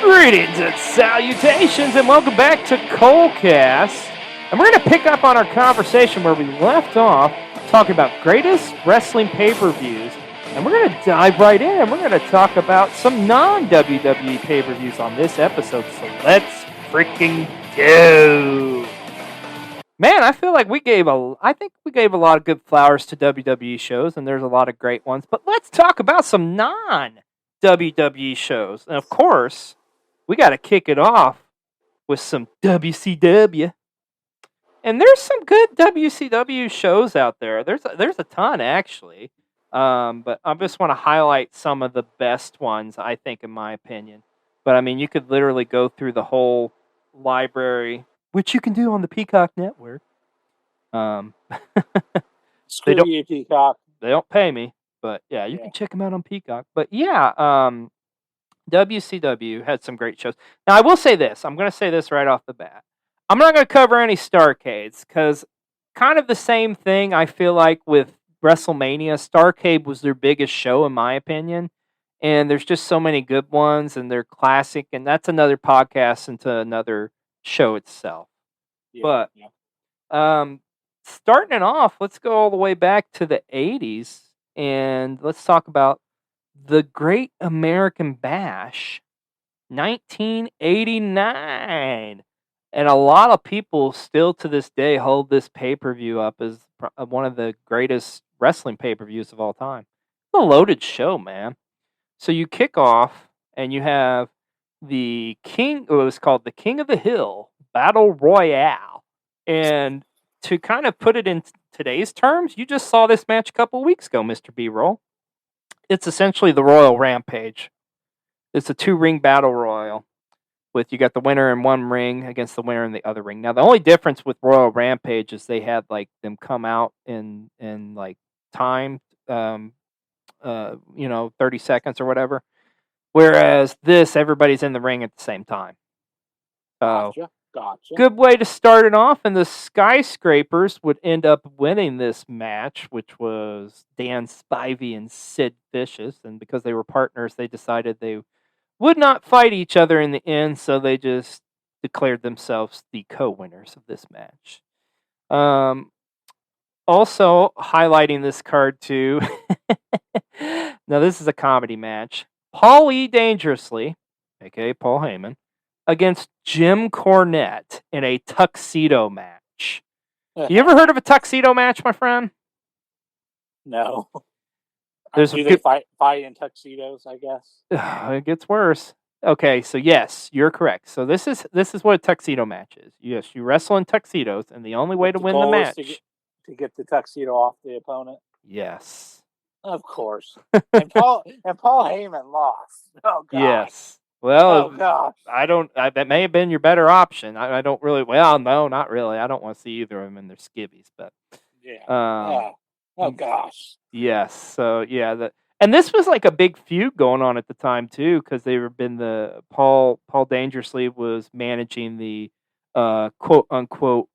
Greetings and salutations, and welcome back to Colecast. And we're going to pick up on our conversation where we left off, talking about greatest wrestling pay-per-views. And we're going to dive right in, and we're going to talk about some non-WWE pay-per-views on this episode. So let's freaking go! Man, I feel like I think we gave a lot of good flowers to WWE shows, and there's a lot of great ones. But let's talk about some non-WWE shows. And of course, we got to kick it off with some WCW. And there's some good WCW shows out there. There's a ton, actually. But I just want to highlight some of the best ones, I think, in my opinion. But, I mean, you could literally go through the whole library, which you can do on the Peacock Network. Screw you, Peacock. They don't pay me. But, yeah, you can check them out on Peacock. But, yeah, WCW had some great shows. Now, I will say this. I'm going to say this right off the bat. I'm not going to cover any Starrcades because kind of the same thing I feel like with WrestleMania. Starrcade was their biggest show, in my opinion. And there's just so many good ones, and they're classic. And that's another podcast into another show itself. But starting it off, let's go all the way back to the 80s. And let's talk about the Great American Bash, 1989. And a lot of people still to this day hold this pay-per-view up as one of the greatest wrestling pay-per-views of all time. It's a loaded show, man. So you kick off, and you have the King, it was called the King of the Hill Battle Royale. And to kind of put it in today's terms, you just saw this match a couple of weeks ago, Mr. B-Roll. It's essentially the Royal Rampage. It's a 2-ring battle royal with you got the winner in one ring against the winner in the other ring. Now, the only difference with Royal Rampage is they had like them come out in like time, 30 seconds or whatever. Whereas this, everybody's in the ring at the same time. So, Gotcha. Good way to start it off, and the Skyscrapers would end up winning this match, which was Dan Spivey and Sid Vicious, and because they were partners, they decided they would not fight each other in the end, so they just declared themselves the co-winners of this match. Also, highlighting this card too, now this is a comedy match. Paul E. Dangerously, a.k.a. Paul Heyman, against Jim Cornette in a tuxedo match. You ever heard of a tuxedo match, my friend? No. Do they fight in tuxedos, I guess? It gets worse. Okay, so yes, you're correct. So this is what a tuxedo match is. Yes, you wrestle in tuxedos, and the only way to win the match is to get the tuxedo off the opponent. Yes. Of course. and Paul Heyman lost. Oh God. Yes. Well, gosh. That may have been your better option. I don't really. Well, no, not really. I don't want to see either of them in their skivvies, but yeah. Oh gosh. Yes. So yeah, and this was like a big feud going on at the time too, because they were Paul Dangerously was managing the quote unquote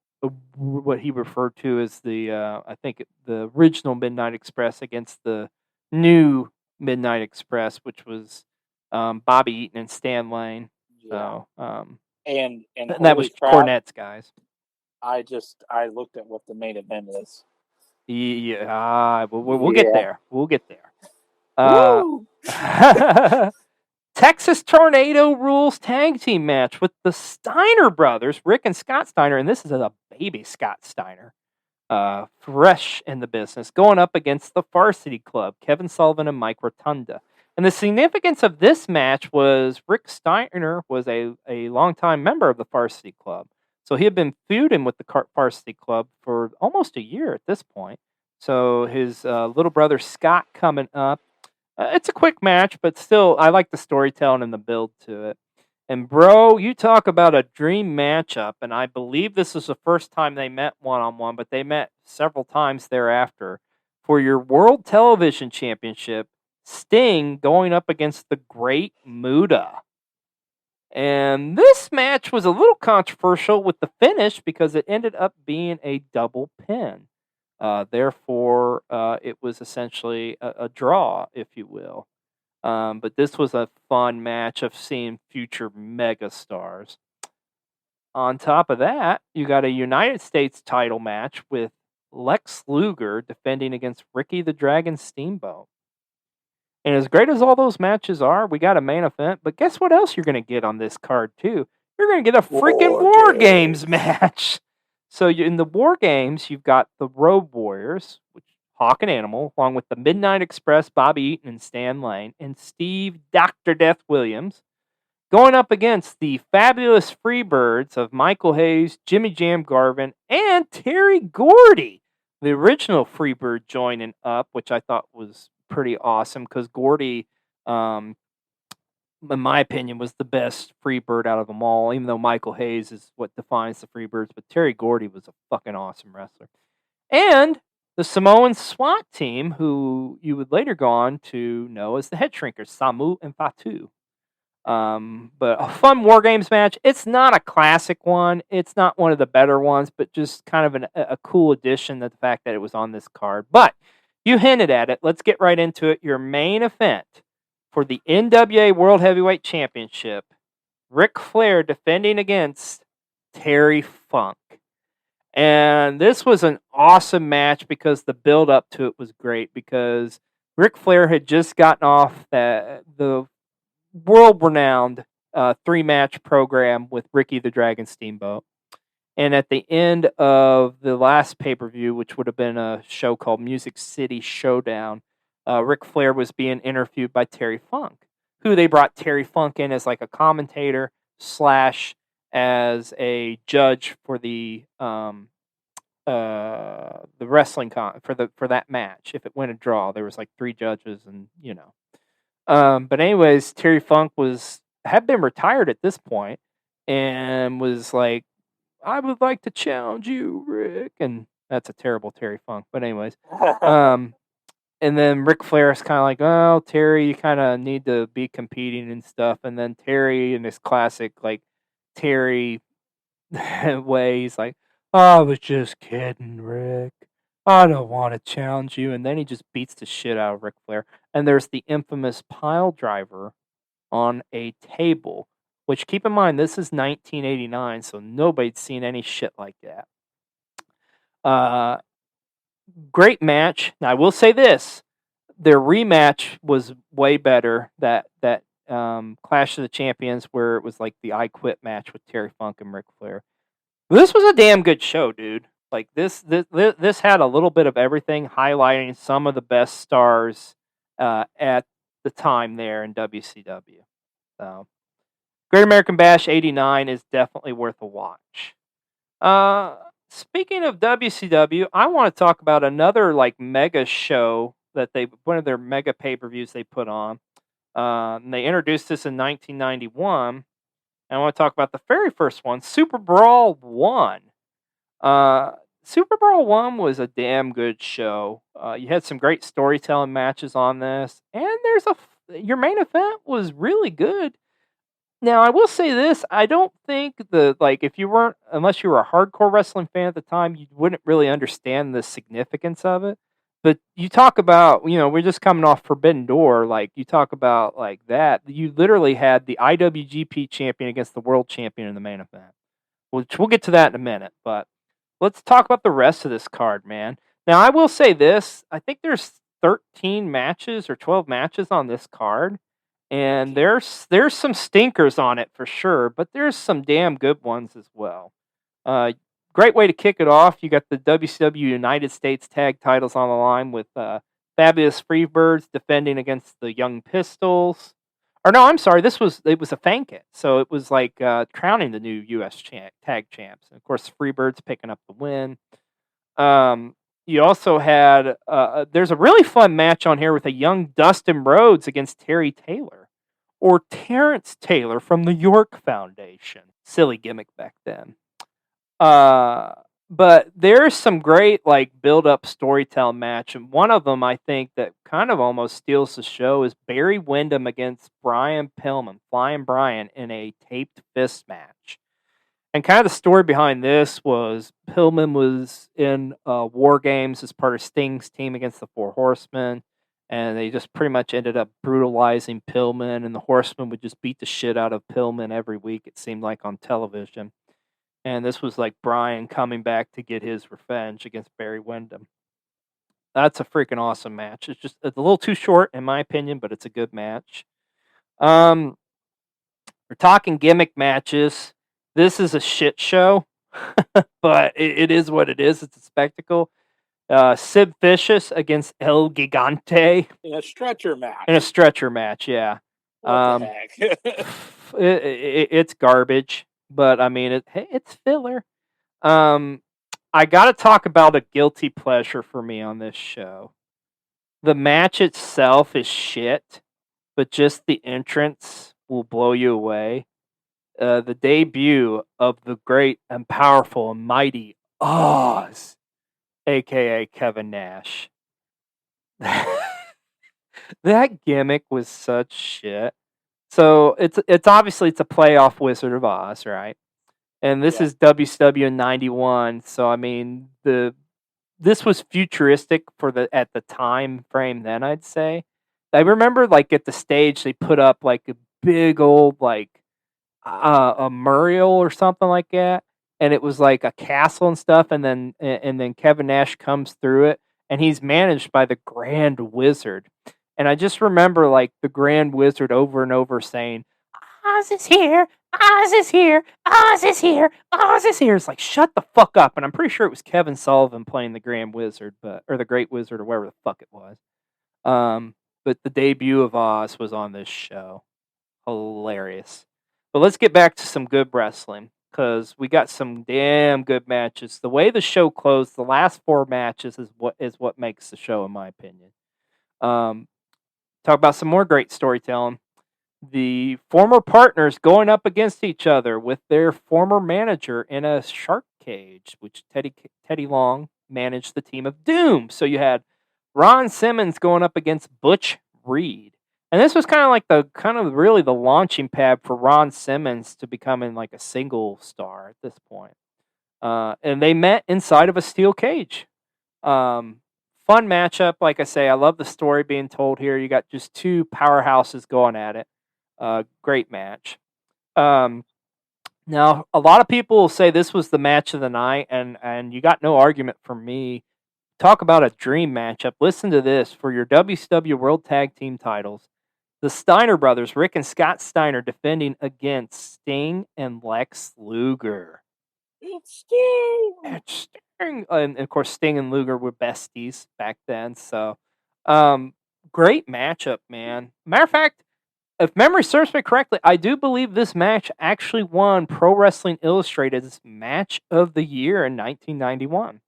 what he referred to as the I think the original Midnight Express against the new Midnight Express, which was Bobby Eaton and Stan Lane. Yeah. So and that was Cornette's guys. I looked at what the main event is. Yeah, we'll get there. We'll get there. Texas Tornado Rules tag team match with the Steiner brothers, Rick and Scott Steiner, and this is a baby Scott Steiner, fresh in the business, going up against the Varsity Club, Kevin Sullivan and Mike Rotunda. And the significance of this match was Rick Steiner was a longtime member of the Varsity Club. So he had been feuding with the Varsity Club for almost a year at this point. So his little brother Scott coming up. It's a quick match, but still, I like the storytelling and the build to it. And bro, you talk about a dream matchup, and I believe this was the first time they met one-on-one, but they met several times thereafter for your World Television Championship. Sting going up against the Great Muta. And this match was a little controversial with the finish because it ended up being a double pin. Therefore, it was essentially a draw, if you will. But this was a fun match of seeing future megastars. On top of that, you got a United States title match with Lex Luger defending against Ricky the Dragon Steamboat. And as great as all those matches are, we got a main event. But guess what else you're going to get on this card, too? You're going to get a freaking War Games match. So in the War Games, you've got the Road Warriors, which Hawk and Animal, along with the Midnight Express, Bobby Eaton and Stan Lane, and Steve Dr. Death Williams, going up against the fabulous Freebirds of Michael Hayes, Jimmy Jam Garvin, and Terry Gordy, the original Freebird, joining up, which I thought was pretty awesome because Gordy, in my opinion, was the best Freebird out of them all, even though Michael Hayes is what defines the Freebirds, but Terry Gordy was a fucking awesome wrestler. And the Samoan SWAT team, who you would later go on to know as the Head Shrinkers, Samu and Fatu. But a fun War Games match. It's not a classic one. It's not one of the better ones, but just kind of a cool addition to the fact that it was on this card. But you hinted at it. Let's get right into it. Your main event for the NWA World Heavyweight Championship, Ric Flair defending against Terry Funk. And this was an awesome match because the build up to it was great because Ric Flair had just gotten off the world-renowned 3-match program with Ricky the Dragon Steamboat. And at the end of the last pay-per-view, which would have been a show called Music City Showdown, Ric Flair was being interviewed by Terry Funk, who they brought Terry Funk in as like a commentator / as a judge for the wrestling for that match. If it went a draw, there was like 3 judges, and you know. But anyways, Terry Funk had been retired at this point, and was like, "I would like to challenge you, Rick," and that's a terrible Terry Funk. But anyways, and then Ric Flair is kind of like, "Oh, Terry, you kind of need to be competing and stuff." And then Terry, in his classic like Terry way, he's like, "I was just kidding, Rick. I don't want to challenge you." And then he just beats the shit out of Ric Flair. And there's the infamous pile driver on a table, which, keep in mind, this is 1989, so nobody's seen any shit like that. Great match. Now, I will say this. Their rematch was way better. That Clash of the Champions, where it was like the I Quit match with Terry Funk and Ric Flair. This was a damn good show, dude. Like this had a little bit of everything, highlighting some of the best stars at the time there in WCW. So, Great American Bash '89 is definitely worth a watch. Speaking of WCW, I want to talk about another like mega show that one of their mega pay-per-views they put on. And they introduced this in 1991. And I want to talk about the very first one, Super Brawl 1. Super Brawl 1 was a damn good show. You had some great storytelling matches on this, and your main event was really good. Now, I will say this, I don't think if you weren't, unless you were a hardcore wrestling fan at the time, you wouldn't really understand the significance of it. But you talk about, we're just coming off Forbidden Door, like, you talk about, like, that. You literally had the IWGP champion against the world champion in the main event, which we'll get to that in a minute. But let's talk about the rest of this card, man. Now, I will say this, I think there's 13 matches or 12 matches on this card. And there's some stinkers on it for sure, but there's some damn good ones as well. Great way to kick it off. You got the WCW United States tag titles on the line with Fabulous Freebirds defending against the Young Pistols. Or no, I'm sorry, it was a Fankit. So it was like crowning the new U.S. tag champs. And of course, Freebirds picking up the win. You also had, there's a really fun match on here with a young Dustin Rhodes against Terry Taylor, or Terrence Taylor from the York Foundation. Silly gimmick back then. But there's some great, like, build-up storytelling match, and one of them, I think, that kind of almost steals the show is Barry Windham against Brian Pillman, Flying Brian, in a taped fist match. And kind of the story behind this was Pillman was in War Games as part of Sting's team against the Four Horsemen. and they just pretty much ended up brutalizing Pillman, and the Horsemen would just beat the shit out of Pillman every week, it seemed like, on television. And this was like Bryan coming back to get his revenge against Barry Windham. That's a freaking awesome match. It's just it's a little too short, in my opinion, but it's a good match. We're talking gimmick matches. This is a shit show, but it is what it is. It's a spectacle. Sid Vicious against El Gigante in a stretcher match. In a stretcher match, yeah. What the heck? It's garbage, but I mean, it's filler. I got to talk about a guilty pleasure for me on this show. The match itself is shit, but just the entrance will blow you away. The debut of the great and powerful and mighty Oz, aka Kevin Nash. That gimmick was such shit. So it's obviously it's a playoff Wizard of Oz, right? And this is WCW in '91. So I mean this was futuristic for at the time frame then, I'd say. I remember like at the stage they put up like a big old like a Muriel or something like that, and it was like a castle and stuff, and then Kevin Nash comes through it, and he's managed by the Grand Wizard. And I just remember like the Grand Wizard over and over saying, Oz is here, Oz is here, Oz is here, Oz is here. It's like, shut the fuck up. And I'm pretty sure it was Kevin Sullivan playing the Grand Wizard, or the Great Wizard, or whatever the fuck it was. But the debut of Oz was on this show. Hilarious. But let's get back to some good wrestling, because we got some damn good matches. The way the show closed, the last 4 matches is what makes the show, in my opinion. Talk about some more great storytelling. The former partners going up against each other with their former manager in a shark cage, which Teddy Long managed the team of Doom. So you had Ron Simmons going up against Butch Reed. And this was kind of really the launching pad for Ron Simmons to becoming like a single star at this point. And they met inside of a steel cage. Fun matchup, like I say. I love the story being told here. You got just 2 powerhouses going at it. Great match. Now, a lot of people will say this was the match of the night, and you got no argument from me. Talk about a dream matchup. Listen to this. For your WCW World Tag Team titles, the Steiner brothers, Rick and Scott Steiner, defending against Sting and Lex Luger. It's Sting! It's Sting! And of course, Sting and Luger were besties back then. So, great matchup, man. Matter of fact, if memory serves me correctly, I do believe this match actually won Pro Wrestling Illustrated's Match of the Year in 1991.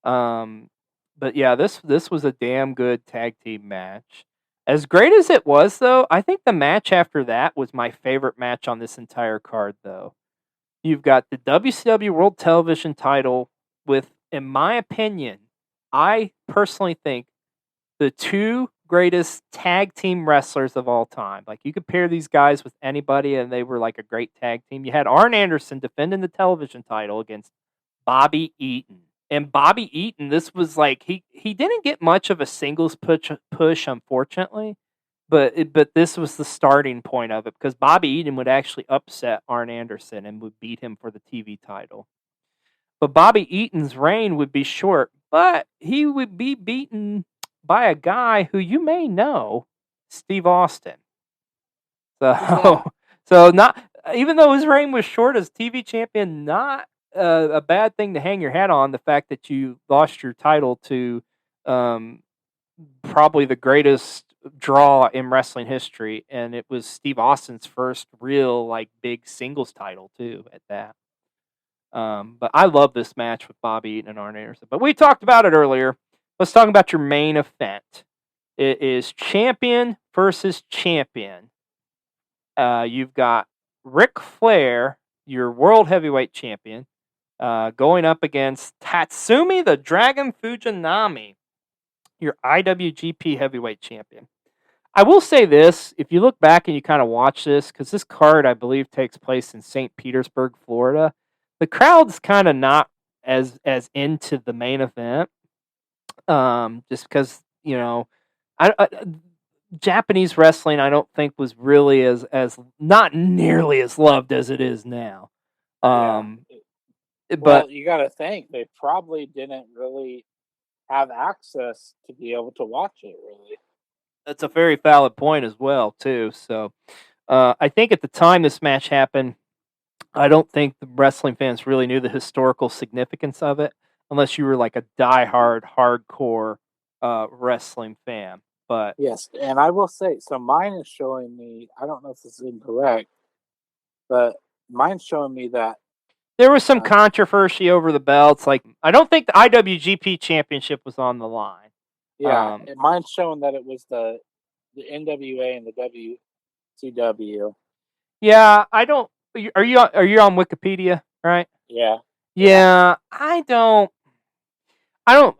But yeah, this was a damn good tag team match. As great as it was, though, I think the match after that was my favorite match on this entire card, though. You've got the WCW World Television title with, in my opinion, I personally think the 2 greatest tag team wrestlers of all time. Like, you could pair these guys with anybody and they were like a great tag team. You had Arn Anderson defending the television title against Bobby Eaton. And Bobby Eaton, this was like he didn't get much of a singles push, unfortunately, but this was the starting point of it, because Bobby Eaton would actually upset Arn Anderson and would beat him for the TV title. But Bobby Eaton's reign would be short, but he would be beaten by a guy who you may know, Steve Austin. So not, even though his reign was short as TV champion, not a bad thing to hang your hat on. The fact that you lost your title to probably the greatest draw in wrestling history, and it was Steve Austin's first real like big singles title too at that. But I love this match with Bobby Eaton and Arn Anderson. But we talked about it earlier. Let's talk about your main event. It is champion versus champion. You've got Ric Flair, your world heavyweight champion, going up against Tatsumi the Dragon Fujinami, your IWGP heavyweight champion. I will say this, if you look back and you kind of watch this, because this card, I believe, takes place in St. Petersburg, Florida, the crowd's kind of not as into the main event, just because, Japanese wrestling, I don't think was really as not nearly as loved as it is now. Yeah. But Well, you got to think they probably didn't really have access to be able to watch it. Really. that's a very valid point as well, too. So I think at the time this match happened, I don't think the wrestling fans really knew the historical significance of it, unless you were like a diehard, hardcore wrestling fan. But Yes, and I will say, so mine is showing me. I don't know if this is incorrect, but mine's showing me that. there was some Uh, controversy over the belts. Like, I don't think the IWGP Championship was on the line. yeah, mine's showing that it was the NWA and the WCW. Yeah, I don't. Are you on Wikipedia? Right? Yeah, yeah, Yeah, I don't.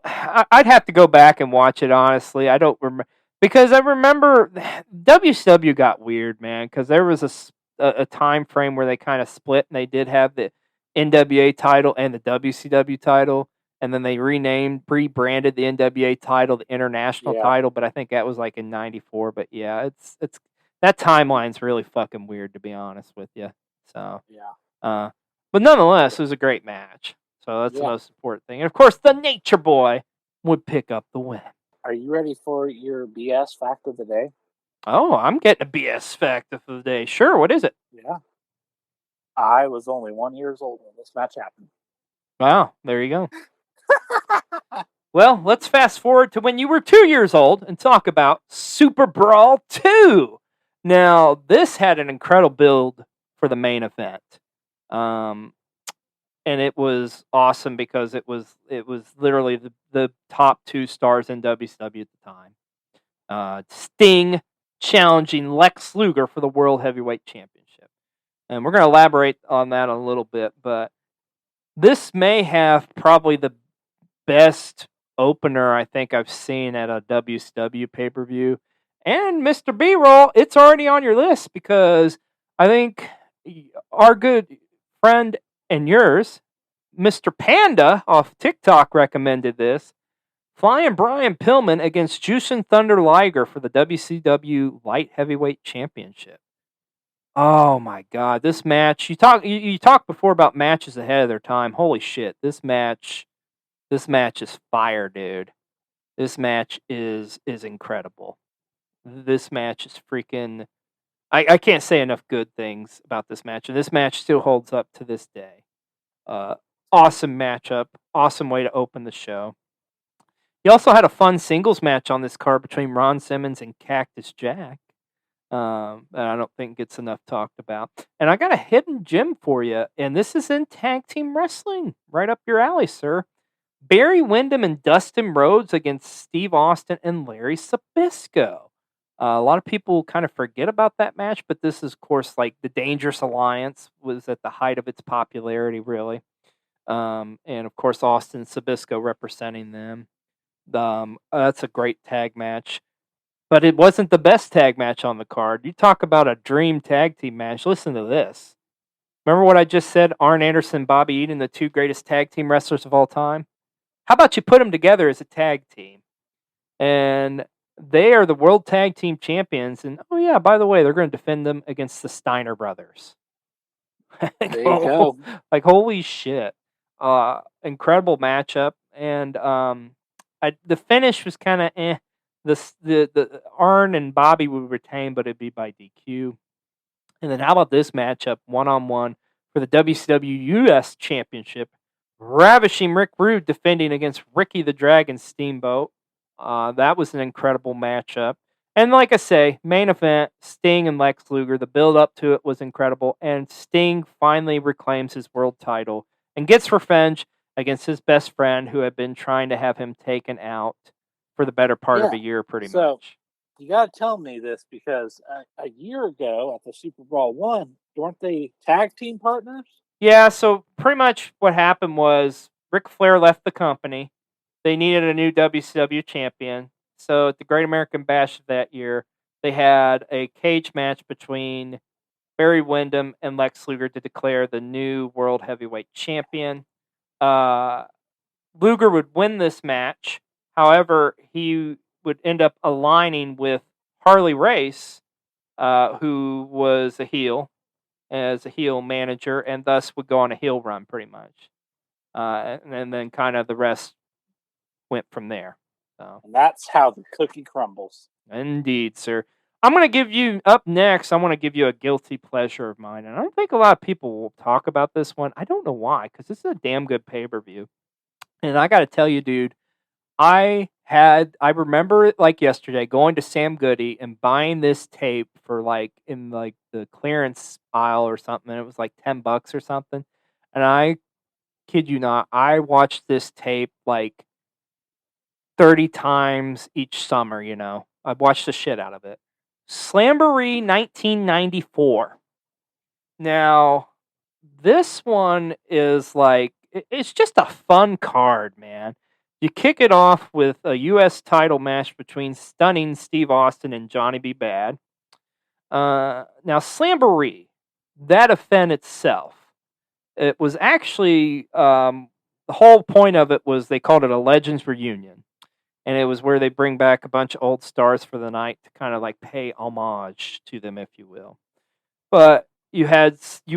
I'd have to go back and watch it. Honestly, I don't remember because I remember WCW got weird, man. Because there was a time frame where they kind of split, and they did have the NWA title and the WCW title, and then they rebranded the NWA title the International yeah, title. But I think that was like in '94. But yeah, it's that timeline's really fucking weird, to be honest with you. So, yeah, uh, but nonetheless, it was a great match. So that's the yeah. most important thing. And of course, the Nature Boy would pick up the win. Are you ready for your BS fact of the day? Oh, I'm getting a BS fact of the day. Sure, what is it? Yeah, I was only 1 year old when this match happened. Wow, there you go. Well, let's fast forward to when you were 2 years old and talk about Super Brawl 2. Now, this had an incredible build for the main event. Um, and it was awesome because it was literally the top two stars in WCW at the time. Sting challenging Lex Luger for the World Heavyweight Championship. And we're going to elaborate on that a little bit, but this may have probably the best opener I think I've seen at a WCW pay per view. And Mr. B Roll, it's already on your list because I think our good friend and yours, Mr. Panda off TikTok, recommended this. Flying Brian Pillman against Jushin Thunder Liger for the WCW Light Heavyweight Championship. Oh my God, this match! You talked before about matches ahead of their time. Holy shit, this match is fire, dude. This match is incredible. This match is freaking. I can't say enough good things about this match, and this match still holds up to this day. Uh, awesome matchup, awesome way to open the show. You also had a fun singles match on this card between Ron Simmons and Cactus Jack. That I don't think gets enough talked about. And I got a hidden gem for you, and this is in tag team wrestling, right up your alley, sir. Barry Windham and Dustin Rhodes against Steve Austin and Larry Sabisco. A lot of people kind of forget about that match, but this is, of course, like the Dangerous Alliance was at the height of its popularity, really. And of course, Austin and Sabisco representing them. That's a great tag match. But it wasn't the best tag match on the card. You talk about a dream tag team match. Listen to this. Remember what I just said? Arn Anderson, Bobby Eaton, the two greatest tag team wrestlers of all time. How about you put them together as a tag team? And they are the World Tag Team Champions. And oh yeah, by the way, they're going to defend them against the Steiner brothers. There you go. Like holy shit! Incredible matchup, and the finish was kind of eh. The Arn and Bobby would retain, but it'd be by DQ. And then how about this matchup, 1-on-1 for the WCW US Championship? Ravishing Rick Rude defending against Ricky the Dragon Steamboat. That was an incredible matchup. And like I say, main event, Sting and Lex Luger. The build up to it was incredible. And Sting finally reclaims his world title and gets revenge against his best friend who had been trying to have him taken out for the better part of a year, pretty much. You got to tell me this because a year ago at the Super Brawl 1, weren't they tag team partners? Yeah, so pretty much what happened was Ric Flair left the company. They needed a new WCW champion. So at the Great American Bash of that year, they had a cage match between Barry Windham and Lex Luger to declare the new World Heavyweight Champion. Uh, Luger would win this match. However, he would end up aligning with Harley Race, who was a heel, as a heel manager, and thus would go on a heel run pretty much. And then kind of the rest went from there. So. And that's how the cookie crumbles. Indeed, sir. I'm going to give you, up next, I want to give you a guilty pleasure of mine. And I don't think a lot of people will talk about this one. I don't know why, because this is a damn good pay-per-view. And I got to tell you, dude, I remember it like yesterday, going to Sam Goody and buying this tape for in the clearance aisle or something. And it was like $10 or something. And I kid you not, I watched this tape like 30 times each summer, I've watched the shit out of it. Slamboree 1994. Now, this one is it's just a fun card, man. You kick it off with a U.S. title match between stunning Steve Austin and Johnny B. Bad. Now, Slamboree, that event itself, it was actually, the whole point of it was they called it a Legends Reunion. And it was where they bring back a bunch of old stars for the night to kind of pay homage to them, if you will. But you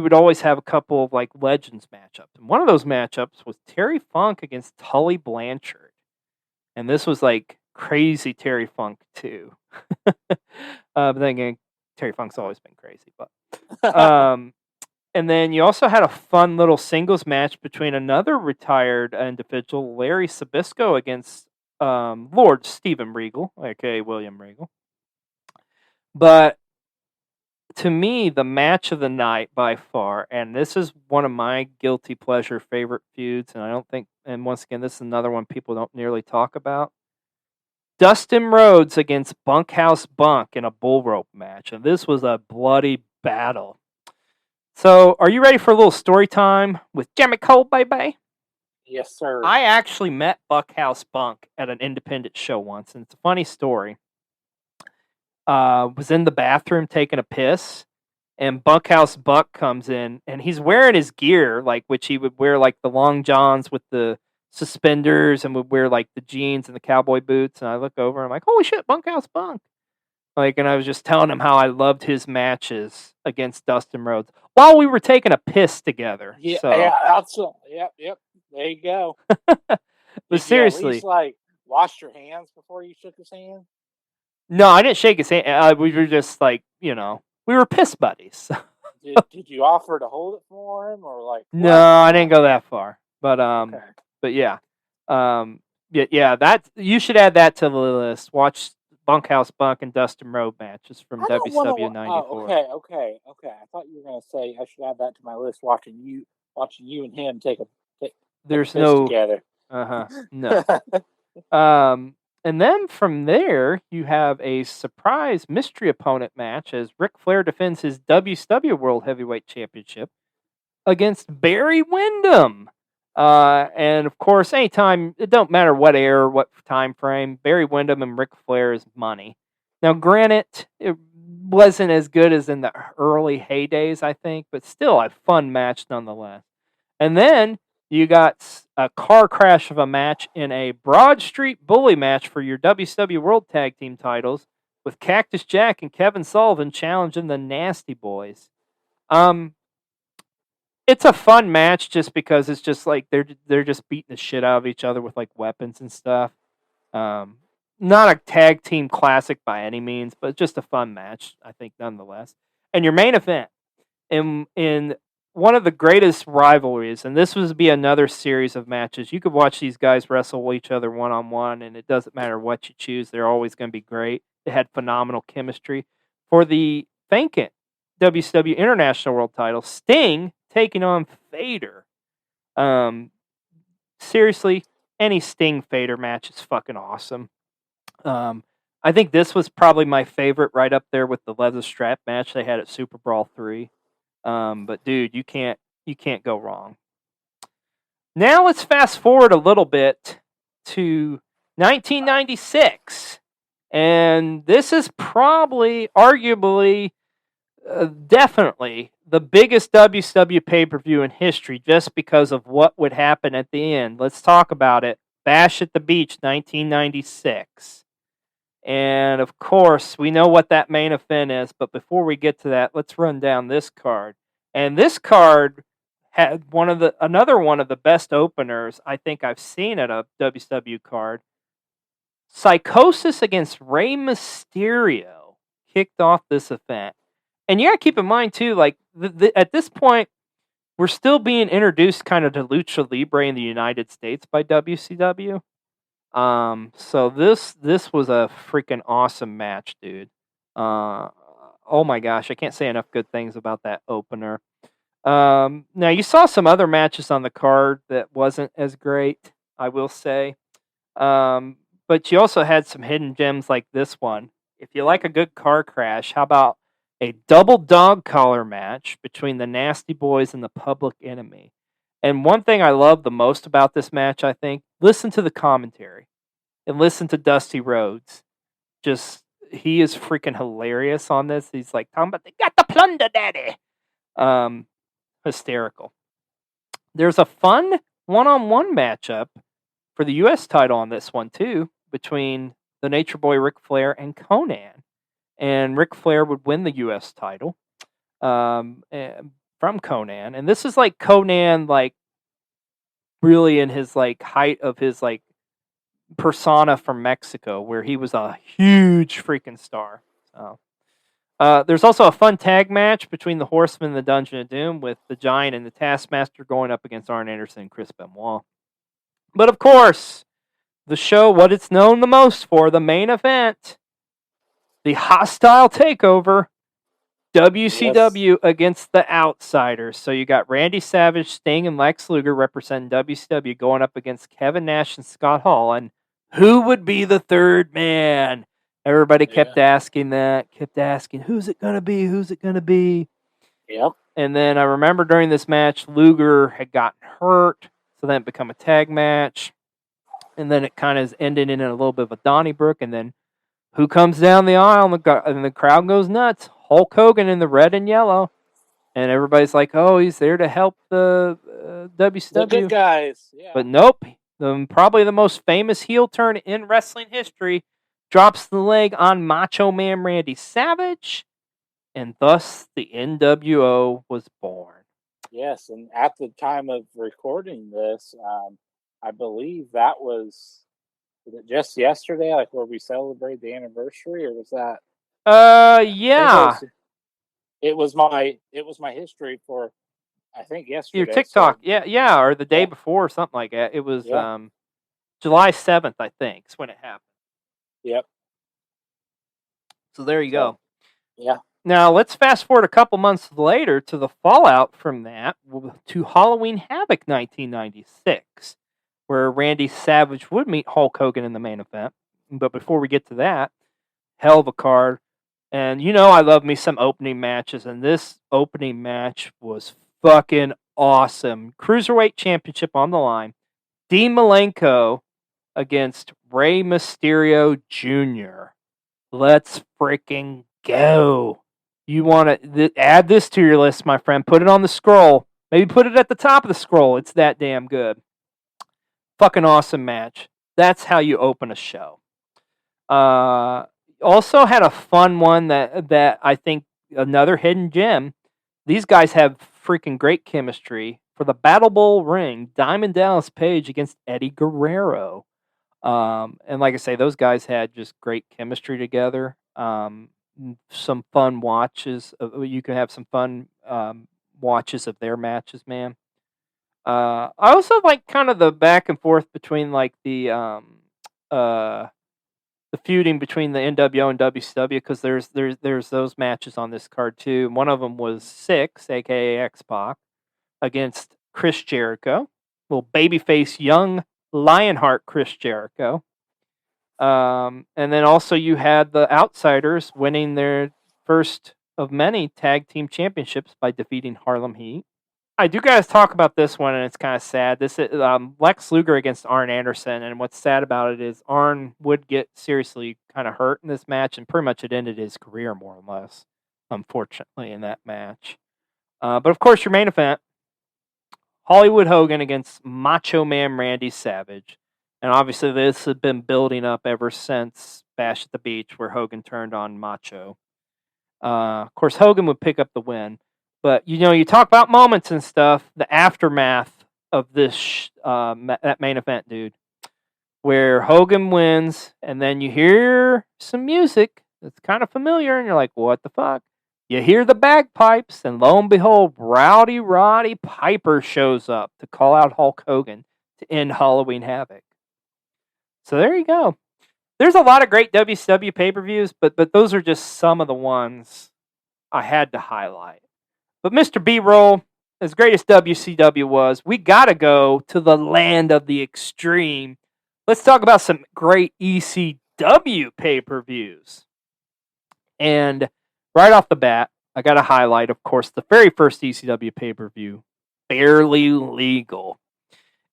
would always have a couple of Legends matchups. And one of those matchups was Terry Funk against Tully Blanchard. And this was crazy Terry Funk too. But then again, Terry Funk's always been crazy. But and then you also had a fun little singles match between another retired individual, Larry Sabisco, against Lord Steven Regal, aka William Regal. But to me, the match of the night by far, and this is one of my guilty pleasure favorite feuds, and once again, this is another one people don't nearly talk about. Dustin Rhodes against Bunkhouse Bunk in a bull rope match, and this was a bloody battle. So, are you ready for a little story time with Jimmy Cole, baby? Yes, sir. I actually met Bunkhouse Bunk at an independent show once, and it's a funny story. Was in the bathroom taking a piss, and Bunkhouse Buck comes in, and he's wearing his gear, which he would wear the long johns with the suspenders, and would wear the jeans and the cowboy boots. And I look over, and I'm like, holy shit, Bunkhouse Bunk! And I was just telling him how I loved his matches against Dustin Rhodes while we were taking a piss together. Yeah, so. Yeah, absolutely. Yep. There you go. But seriously, you at least washed your hands before you shook his hand? No, I didn't shake his hand. We were just we were piss buddies. Did you offer to hold it for him, or No, I didn't go that far. But Okay. But yeah, that you should add that to the list. Watch Bunkhouse Bunk and Dustin Rhodes matches from WCW '94. Okay. I thought you were gonna say I should add that to my list. Watching you and him take There's a piss no together. No. And then from there, you have a surprise mystery opponent match as Ric Flair defends his WCW World Heavyweight Championship against Barry Windham. And of course, anytime, it don't matter what era, what time frame, Barry Windham and Ric Flair is money. Now, granted, it wasn't as good as in the early heydays, I think, but still a fun match nonetheless. And then you got a car crash of a match in a Broad Street Bully match for your WCW World Tag Team titles with Cactus Jack and Kevin Sullivan challenging the Nasty Boys. It's a fun match just because it's just they're just beating the shit out of each other with weapons and stuff. Not a tag team classic by any means, but just a fun match, I think, nonetheless. And your main event in one of the greatest rivalries, and this would be another series of matches. You could watch these guys wrestle each other one-on-one, and it doesn't matter what you choose. They're always going to be great. They had phenomenal chemistry. For the vacant WCW International World title, Sting taking on Vader. Seriously, any Sting Vader match is fucking awesome. I think this was probably my favorite, right up there with the leather strap match they had at Super Brawl 3. But dude, you can't go wrong. Now let's fast forward a little bit to 1996. And this is probably, arguably, definitely the biggest WCW pay-per-view in history just because of what would happen at the end. Let's talk about it. Bash at the Beach, 1996. And of course, we know what that main event is. But before we get to that, let's run down this card. And this card had another one of the best openers I think I've seen at a WCW card. Psychosis against Rey Mysterio kicked off this event. And you gotta keep in mind too, like at this point, we're still being introduced kind of to Lucha Libre in the United States by WCW. So this was a freaking awesome match, dude. Oh my gosh, I can't say enough good things about that opener. Now you saw some other matches on the card that wasn't as great, I will say. But you also had some hidden gems like this one. If you like a good car crash, how about a double dog collar match between the Nasty Boys and the Public Enemy? And one thing I love the most about this match, I think, listen to the commentary and listen to Dusty Rhodes. He is freaking hilarious on this. He's like, talking about, they got the plunder, daddy. Hysterical. There's a fun one-on-one matchup for the U.S. title on this one, too, between the Nature Boy Ric Flair and Conan. And Ric Flair would win the U.S. title from Conan. And this is like Conan, like, really in his, like, height of his, like, persona from Mexico, where he was a huge freaking star. So, there's also a fun tag match between the Horsemen and the Dungeon of Doom, with the Giant and the Taskmaster going up against Arn Anderson and Chris Benoit. But of course, the show, what it's known the most for, the main event, the Hostile Takeover, WCW against the Outsiders. So you got Randy Savage, Sting, and Lex Luger representing WCW going up against Kevin Nash and Scott Hall. And who would be the third man? Everybody kept asking that, who's it going to be? Who's it going to be? Yep. And then I remember during this match, Luger had gotten hurt, so then it became a tag match. And then it kind of ended in a little bit of a Donnybrook. And then who comes down the aisle and the crowd goes nuts? Hulk Hogan in the red and yellow. And everybody's like, oh, he's there to help the WCW. The good guys. Yeah. But nope. Probably the most famous heel turn in wrestling history, drops the leg on Macho Man Randy Savage. And thus the NWO was born. Yes, and at the time of recording this, I believe that was it just yesterday, like where we celebrated the anniversary, or was that? Yeah. It was my history for, I think, yesterday. Your TikTok, so, yeah, or the day before, or something like that. It was July 7th, I think, is when it happened. Yep. So there you go. Yeah. Now, let's fast forward a couple months later to the fallout from that, to Halloween Havoc 1996, where Randy Savage would meet Hulk Hogan in the main event. But before we get to that, hell of a card. And you know I love me some opening matches, and this opening match was fucking awesome. Cruiserweight Championship on the line. Dean Malenko against Rey Mysterio Jr. Let's freaking go. You want to add this to your list, my friend. Put it on the scroll. Maybe put it at the top of the scroll. It's that damn good. Fucking awesome match. That's how you open a show. Also had a fun one that I think, another hidden gem. These guys have freaking great chemistry. For the Battle Bowl ring, Diamond Dallas Page against Eddie Guerrero. And like I say, those guys had just great chemistry together. Some fun watches. You can have some fun watches of their matches, man. I also like kind of the back and forth between like the feuding between the NWO and WCW, because there's those matches on this card too. One of them was Six, aka X-Pac, against Chris Jericho, little babyface young Lionheart Chris Jericho. And then also you had the Outsiders winning their first of many tag team championships by defeating Harlem Heat. I do guys talk about this one, and it's kind of sad. This is Lex Luger against Arn Anderson, and what's sad about it is Arn would get seriously kind of hurt in this match, and pretty much it ended his career more or less, unfortunately, in that match. But of course, your main event, Hollywood Hogan against Macho Man Randy Savage. And obviously this had been building up ever since Bash at the Beach, where Hogan turned on Macho. Of course, Hogan would pick up the win. But, you talk about moments and stuff, the aftermath of this that main event, dude, where Hogan wins, and then you hear some music that's kind of familiar, and you're like, what the fuck? You hear the bagpipes, and lo and behold, Rowdy Roddy Piper shows up to call out Hulk Hogan to end Halloween Havoc. So there you go. There's a lot of great WCW pay-per-views, but those are just some of the ones I had to highlight. But Mr. B-Roll, as great as WCW was, we got to go to the land of the extreme. Let's talk about some great ECW pay-per-views. And right off the bat, I got to highlight, of course, the very first ECW pay-per-view, Barely Legal.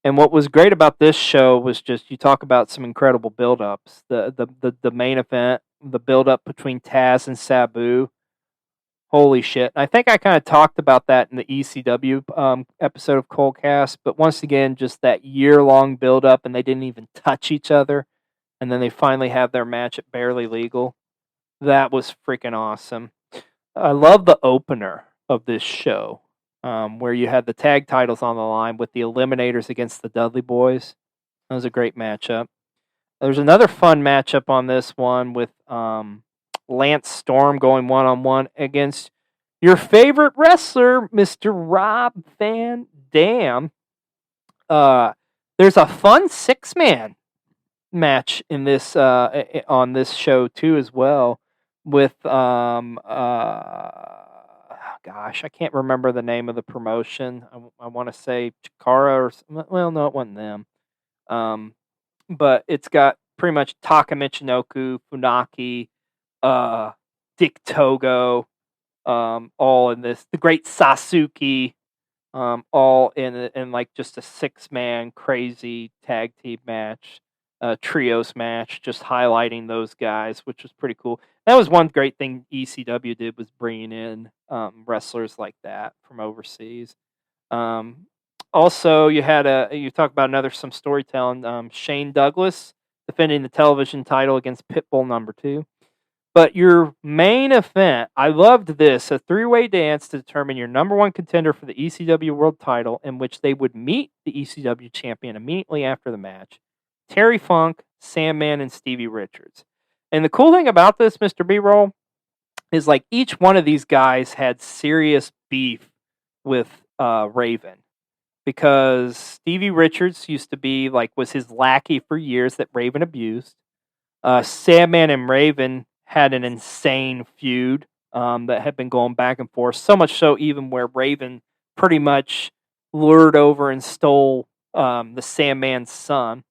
And what was great about this show was just, you talk about some incredible build-ups. The main event, the build-up between Taz and Sabu. Holy shit. I think I kind of talked about that in the ECW episode of Coldcast, but once again, just that year-long build-up, and they didn't even touch each other, and then they finally have their match at Barely Legal. That was freaking awesome. I love the opener of this show, where you had the tag titles on the line with the Eliminators against the Dudley Boys. That was a great matchup. There's another fun matchup on this one with Lance Storm going one-on-one against your favorite wrestler, Mr. Rob Van Dam. There's a fun six-man match in this on this show too as well with gosh, I can't remember the name of the promotion. I want to say Chikara well, no, it wasn't them. But it's got pretty much Taka Michinoku, Funaki, Dick Togo, all in this. The Great Sasuke, all in like just a six-man crazy tag team match, trios match, just highlighting those guys, which was pretty cool. That was one great thing ECW did, was bringing in wrestlers like that from overseas. Also, you talk about some storytelling. Shane Douglas defending the television title against Pitbull number 2. But your main event, I loved this, a three-way dance to determine your number one contender for the ECW World title, in which they would meet the ECW champion immediately after the match, Terry Funk, Sandman, and Stevie Richards. And the cool thing about this, Mr. B-Roll, is like each one of these guys had serious beef with Raven. Because Stevie Richards used to be was his lackey for years that Raven abused. Sandman and Raven had an insane feud that had been going back and forth. So much so even where Raven pretty much lured over and stole the Sandman's son.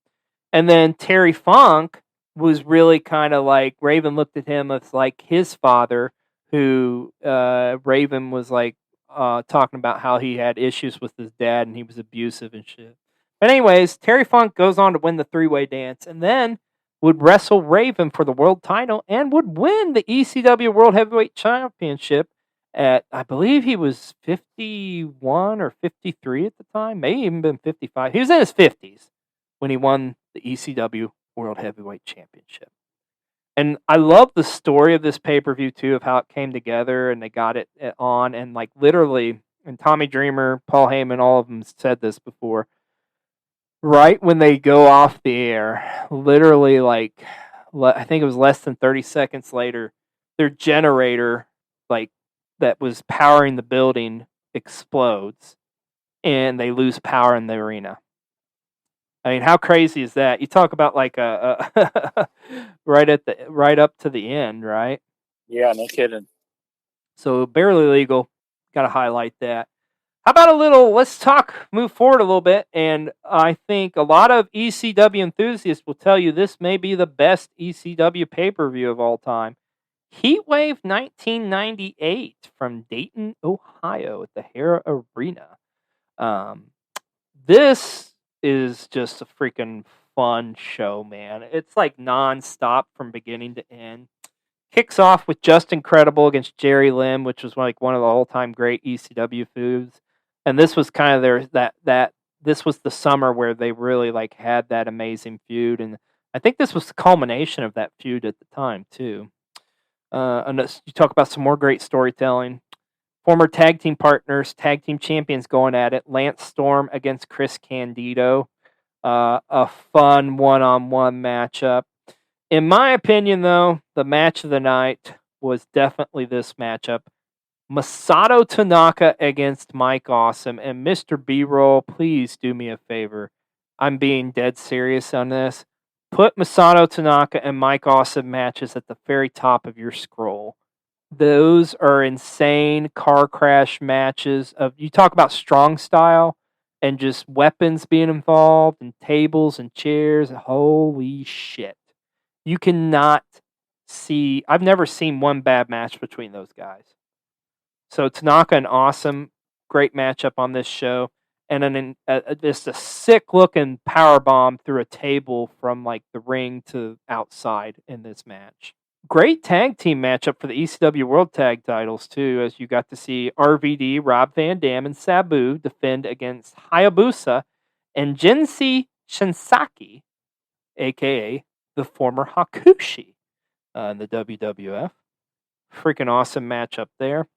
And then Terry Funk was really kind of like, Raven looked at him as like his father, who Raven was like, talking about how he had issues with his dad and he was abusive and shit. But anyways, Terry Funk goes on to win the three-way dance and then would wrestle Raven for the world title and would win the ECW World Heavyweight Championship at, I believe he was 51 or 53 at the time, may even been 55. He was in his 50s when he won the ECW World Heavyweight Championship. And I love the story of this pay-per-view, too, of how it came together and they got it on. And, literally, and Tommy Dreamer, Paul Heyman, all of them said this before, right when they go off the air, literally, I think it was less than 30 seconds later, their generator, that was powering the building explodes and they lose power in the arena. I mean, how crazy is that? You talk about right up to the end, right? Yeah, no kidding. So Barely Legal, got to highlight that. How about let's move forward a little bit, and I think a lot of ECW enthusiasts will tell you this may be the best ECW pay-per-view of all time. Heatwave 1998 from Dayton, Ohio at the Hara Arena. This is just a freaking fun show, man. It's like nonstop from beginning to end. Kicks off with Just Incredible against Jerry Lynn, which was one of the all-time great ECW feuds. And this was kind of this was the summer where they really had that amazing feud. And I think this was the culmination of that feud at the time too. And you talk about some more great storytelling. Former tag team partners, tag team champions going at it. Lance Storm against Chris Candido. A fun one-on-one matchup. In my opinion, though, the match of the night was definitely this matchup. Masato Tanaka against Mike Awesome. And Mr. B-Roll, please do me a favor. I'm being dead serious on this. Put Masato Tanaka and Mike Awesome matches at the very top of your scroll. Those are insane car crash matches. You talk about strong style and just weapons being involved and tables and chairs. Holy shit. You cannot see. I've never seen one bad match between those guys. So Tanaka and Awesome, great matchup on this show, and then just a sick looking power bomb through a table from like the ring to outside in this match. Great tag team matchup for the ECW World Tag Titles too, as you got to see RVD, Rob Van Dam, and Sabu defend against Hayabusa and Jinsi Shinsaki, aka the former Hakushi in the WWF. Freaking awesome matchup there.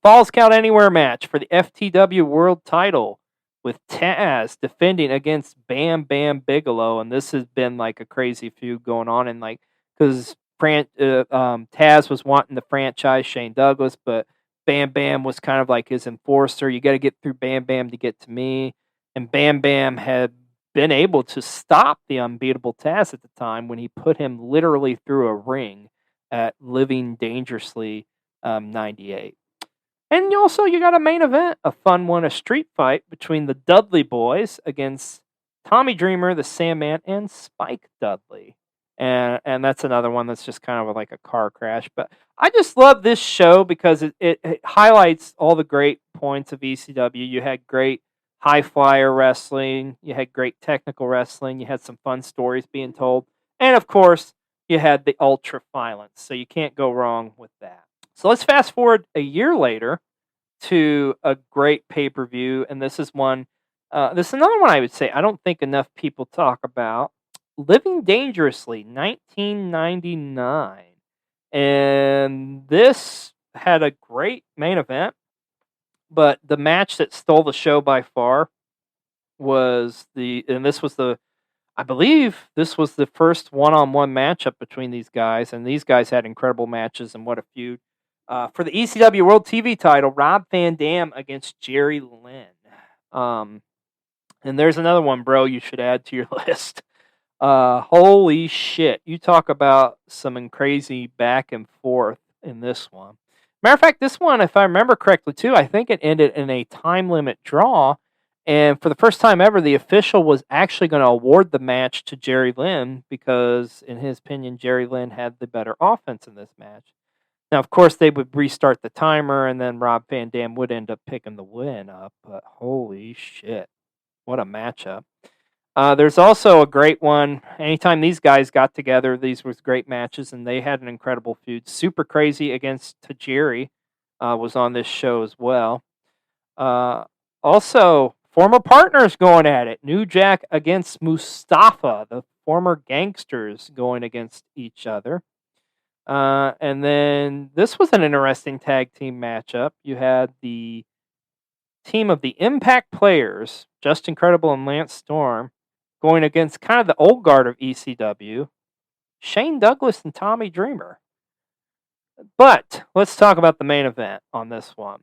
Falls Count Anywhere match for the FTW World Title with Taz defending against Bam Bam Bigelow, and this has been like a crazy feud going on, and like because Taz was wanting the franchise Shane Douglas, but Bam Bam was kind of like his enforcer. You got to get through Bam Bam to get to me, and Bam Bam had been able to stop the unbeatable Taz at the time when he put him literally through a ring at Living Dangerously 98. And also, you got a main event, a fun one, a street fight between the Dudley Boys against Tommy Dreamer, the Sandman, and Spike Dudley. And that's another one that's just kind of like a car crash. But I just love this show because it highlights all the great points of ECW. You had great high flyer wrestling, you had great technical wrestling, you had some fun stories being told, and of course, you had the ultra violence. So you can't go wrong with that. So let's fast forward a year later to a great pay-per-view, and this is one. This is another one I would say I don't think enough people talk about. Living Dangerously, 1999, and this had a great main event, but the match that stole the show by far was I believe this was the first one-on-one matchup between these guys, and these guys had incredible matches, and what a feud. For the ECW World TV title, Rob Van Dam against Jerry Lynn. And there's another one, bro, you should add to your list. Holy shit. You talk about some crazy back and forth in this one. Matter of fact, this one, if I remember correctly, too, I think it ended in a time limit draw. And for the first time ever, the official was actually going to award the match to Jerry Lynn because, in his opinion, Jerry Lynn had the better offense in this match. Now, of course, they would restart the timer, and then Rob Van Dam would end up picking the win up. But holy shit, what a matchup. There's also a great one. Anytime these guys got together, these were great matches, and they had an incredible feud. Super Crazy against Tajiri was on this show as well. Also, former partners going at it. New Jack against Mustafa, the former gangsters going against each other. And then this was an interesting tag team matchup. You had the team of the Impact Players, Justin Credible and Lance Storm, going against kind of the old guard of ECW, Shane Douglas and Tommy Dreamer. But let's talk about the main event on this one.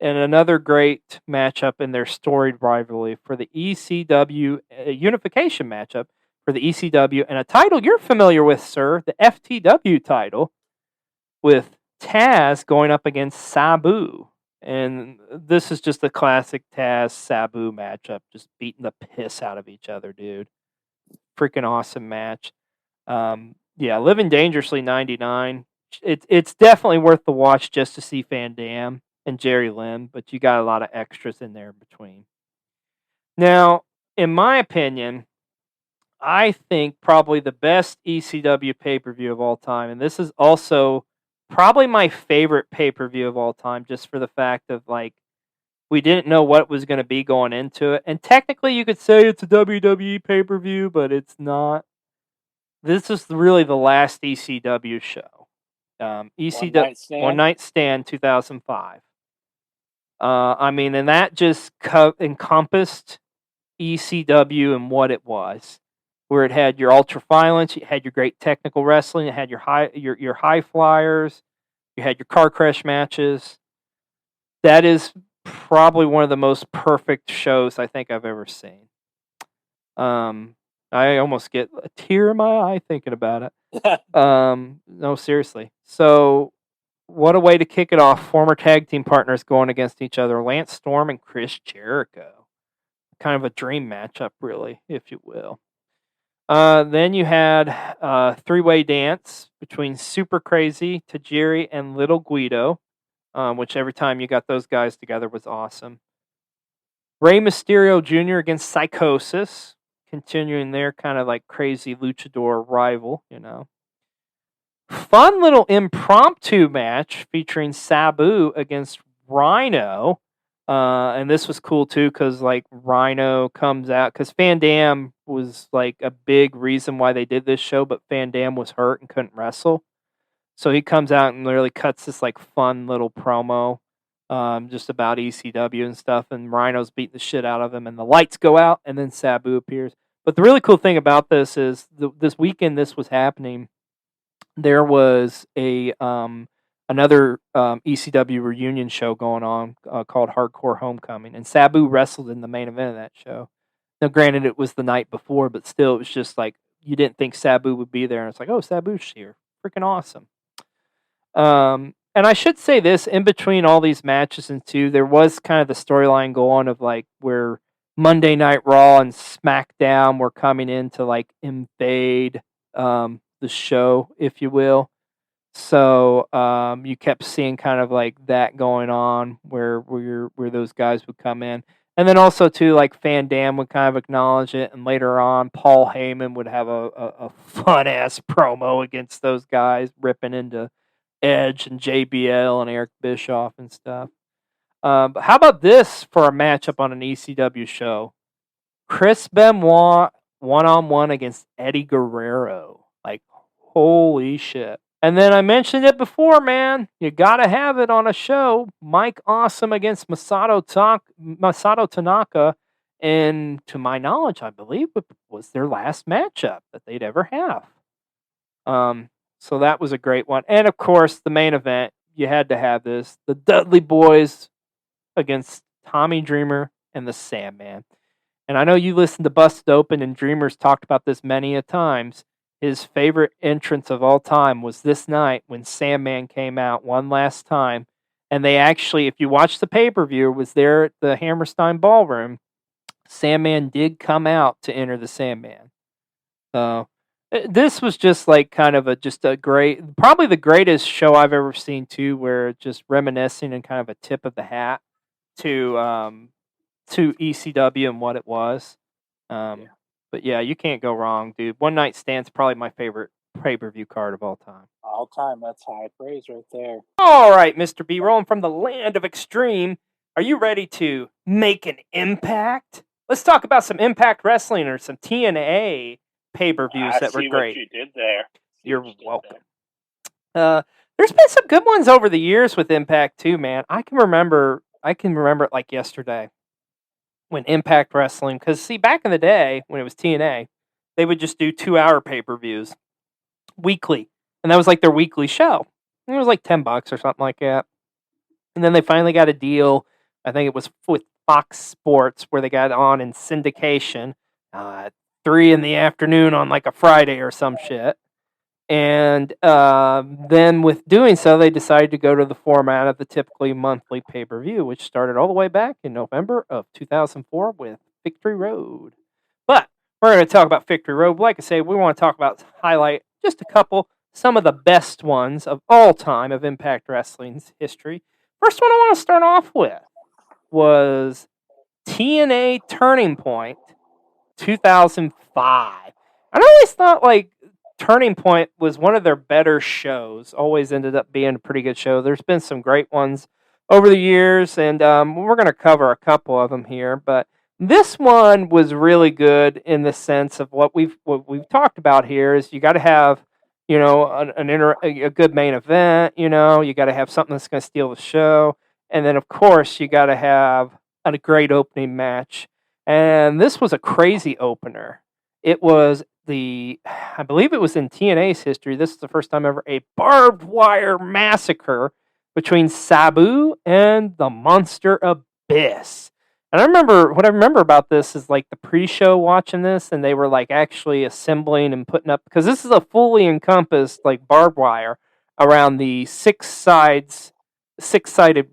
And another great matchup in their storied rivalry for the ECW unification matchup for the ECW, and a title you're familiar with, sir, the FTW title, with Taz going up against Sabu. And this is just a classic Taz Sabu matchup, just beating the piss out of each other, dude. Freaking awesome match. Yeah, Living Dangerously 99. It's definitely worth the watch just to see Van Dam and Jerry Lynn, but you got a lot of extras in there in between. Now, in my opinion, I think probably the best ECW pay-per-view of all time, and this is also probably my favorite pay-per-view of all time, just for the fact of, like, we didn't know what was going to be going into it. And technically, you could say it's a WWE pay-per-view, but it's not. This is really the last ECW show. ECW One Night Stand 2005. I mean, and that just encompassed ECW and what it was, where it had your ultra violence, it had your great technical wrestling, it had your high flyers, you had your car crash matches. That is probably one of the most perfect shows I think I've ever seen. I almost get a tear in my eye thinking about it. No, seriously. So, what a way to kick it off. Former tag team partners going against each other. Lance Storm and Chris Jericho. Kind of a dream matchup, really, if you will. Then you had a three-way dance between Super Crazy, Tajiri, and Little Guido, which every time you got those guys together was awesome. Rey Mysterio Jr. against Psychosis, continuing their kind of like crazy luchador rival, you know. Fun little impromptu match featuring Sabu against Rhino. And this was cool too because like Rhino comes out because Van Dam was like a big reason why they did this show, but Van Dam was hurt and couldn't wrestle. So he comes out and literally cuts this like fun little promo just about ECW and stuff, and Rhino's beating the shit out of him, and the lights go out, and then Sabu appears. But the really cool thing about this is this weekend this was happening, there was a another ECW reunion show going on called Hardcore Homecoming, and Sabu wrestled in the main event of that show. Now, granted, it was the night before, but still, it was just like you didn't think Sabu would be there, and it's like, oh, Sabu's here, freaking awesome. And I should say this, in between all these matches and two, there was kind of the storyline going of like where Monday Night Raw and SmackDown were coming in to like invade the show, if you will. So you kept seeing kind of like that going on where those guys would come in. And then also too, like Van Dam would kind of acknowledge it, and later on Paul Heyman would have a fun ass promo against those guys, ripping into Edge and JBL and Eric Bischoff and stuff. But how about this for a matchup on an ECW show? Chris Benoit 1-on-1 against Eddie Guerrero. Like, holy shit. And then I mentioned it before, man. You gotta have it on a show. Mike Awesome against Masato Tanaka. And to my knowledge, I believe it was their last matchup that they'd ever have. So that was a great one. And of course, the main event, you had to have this. The Dudley Boys against Tommy Dreamer and the Sandman. And I know you listened to Busted Open, and Dreamer's talked about this many a times. His favorite entrance of all time was this night when Sandman came out one last time. And they actually, if you watch the pay-per-view, was there at the Hammerstein Ballroom. Sandman did come out to enter the Sandman. This was just like kind of just a great, probably the greatest show I've ever seen too, where just reminiscing and kind of a tip of the hat to ECW and what it was. But yeah, you can't go wrong, dude. One Night Stand's probably my favorite pay-per-view card of all time. All time, that's high praise right there. All right, Mr. B, rolling from the land of extreme. Are you ready to make an impact? Let's talk about some Impact Wrestling or some TNA pay-per-views that were great. What you did there. You're welcome. There's been some good ones over the years with Impact too, man. I can remember it like yesterday when Impact Wrestling, because see, back in the day when it was TNA, they would just do 2-hour pay-per-views weekly, and that was like their weekly show. And it was like $10 or something like that. And then they finally got a deal. I think it was with Fox Sports, where they got on in syndication. 3 p.m. on like a Friday or some shit. And then with doing so, they decided to go to the format of the typically monthly pay-per-view, which started all the way back in November of 2004 with Victory Road. But we're going to talk about Victory Road. Like I say, we want to talk about, highlight just a couple, some of the best ones of all time of Impact Wrestling's history. First one I want to start off with was TNA Turning Point 2005. I always thought like Turning Point was one of their better shows. Always ended up being a pretty good show. There's been some great ones over the years, and we're going to cover a couple of them here. But This one was really good in the sense of what we've talked about here is you got to have, a good main event. You got to have something that's going to steal the show, and then of course you got to have a great opening match. And this was a crazy opener. It was I believe it was in TNA's history. This is the first time ever a barbed wire massacre between Sabu and the Monster Abyss. And what I remember about this is like the pre-show watching this, and they were like actually assembling and putting up, because this is a fully encompassed like barbed wire around the six-sided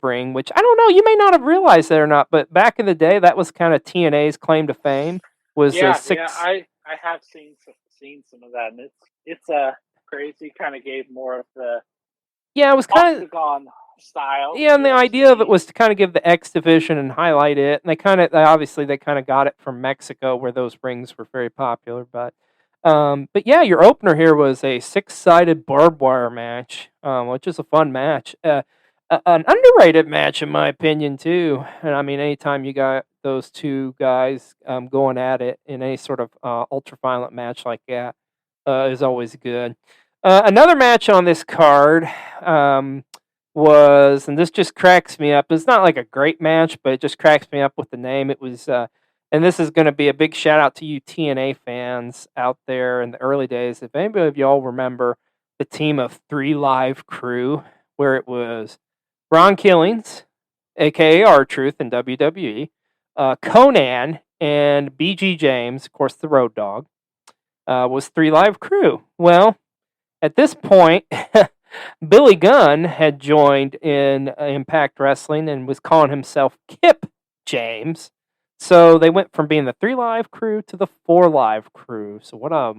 ring, which I don't know, you may not have realized that or not, but back in the day, that was kind of TNA's claim to fame was I have seen some of that, and it's a crazy, kind of gave more of the it was kind of octagon style. Yeah, and the idea of it was to kind of give the X division and highlight it. And they kind of got it from Mexico, where those rings were very popular. But yeah, your opener here was a six-sided barbed wire match, which is a fun match. An underrated match, in my opinion, too. And I mean, anytime you got those two guys going at it in any sort of ultra-violent match like that is always good. Another match on this card was, and this just cracks me up. It's not like a great match, but it just cracks me up with the name. It was, and this is going to be a big shout out to you TNA fans out there in the early days. If anybody of y'all remember the team of 3 Live Crew, where it was Ron Killings, aka R-Truth in WWE, Conan, and BG James, of course, the Road Dogg, was 3 Live Crew. Well, at this point, Billy Gunn had joined in Impact Wrestling and was calling himself Kip James. So they went from being the 3 Live Crew to the 4 Live Crew. So what a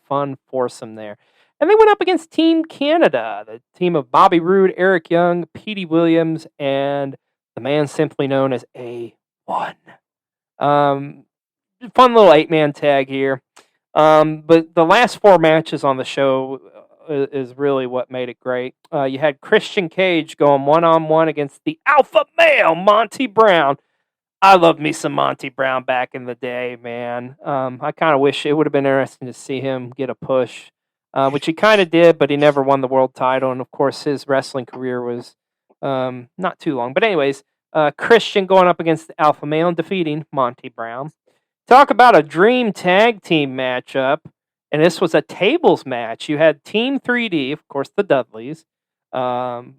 fun foursome there. And they went up against Team Canada, the team of Bobby Roode, Eric Young, Petey Williams, and the man simply known as A1. Fun little 8-man tag here. But the last 4 matches on the show is really what made it great. You had Christian Cage going one-on-one against the alpha male, Monty Brown. I loved me some Monty Brown back in the day, man. I kind of wish it would have been interesting to see him get a push, which he kind of did, but he never won the world title. And, of course, his wrestling career was not too long. But anyways, Christian going up against the alpha male and defeating Monty Brown. Talk about a dream tag team matchup. And this was a tables match. You had Team 3D, of course, the Dudleys, Brother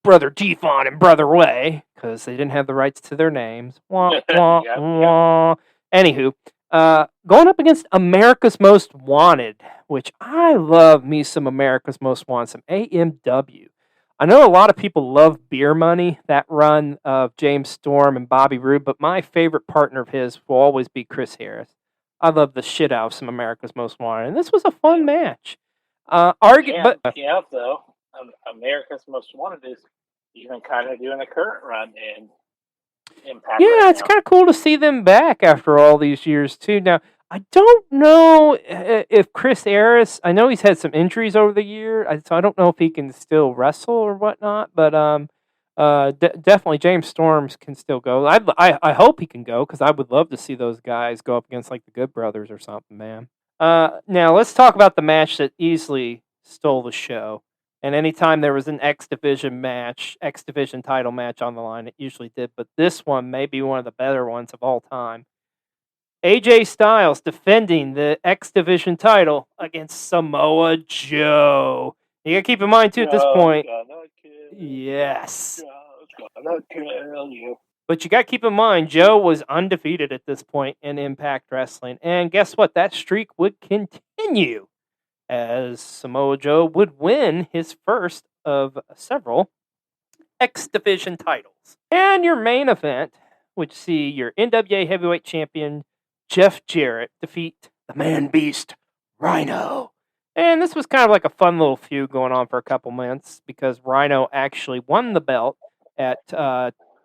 Defon and Brother Way, because they didn't have the rights to their names. Wah, wah, wah. Anywho, going up against America's Most Wanted, which I love me some America's Most Wanted, some AMW. I know a lot of people love Beer Money, that run of James Storm and Bobby Roode, but my favorite partner of his will always be Chris Harris. I love the shit out of some America's Most Wanted, and this was a fun match. Though America's Most Wanted is even kind of doing a current run in Impact. Yeah, it's kind of cool to see them back after all these years too. Now, I don't know if Chris Harris. I know he's had some injuries over the year, so I don't know if he can still wrestle or whatnot. But definitely James Storms can still go. I hope he can go, because I would love to see those guys go up against like the Good Brothers or something, man. Now let's talk about the match that easily stole the show. And anytime there was an X Division title match on the line, it usually did. But this one may be one of the better ones of all time. AJ Styles defending the X Division title against Samoa Joe. You gotta keep in mind too at this point. Yes. But you gotta keep in mind, Joe was undefeated at this point in Impact Wrestling. And guess what? That streak would continue, as Samoa Joe would win his first of several X Division titles. And your main event would see your NWA Heavyweight Champion Jeff Jarrett defeat the Man Beast Rhino. And this was kind of like a fun little feud going on for a couple months, because Rhino actually won the belt at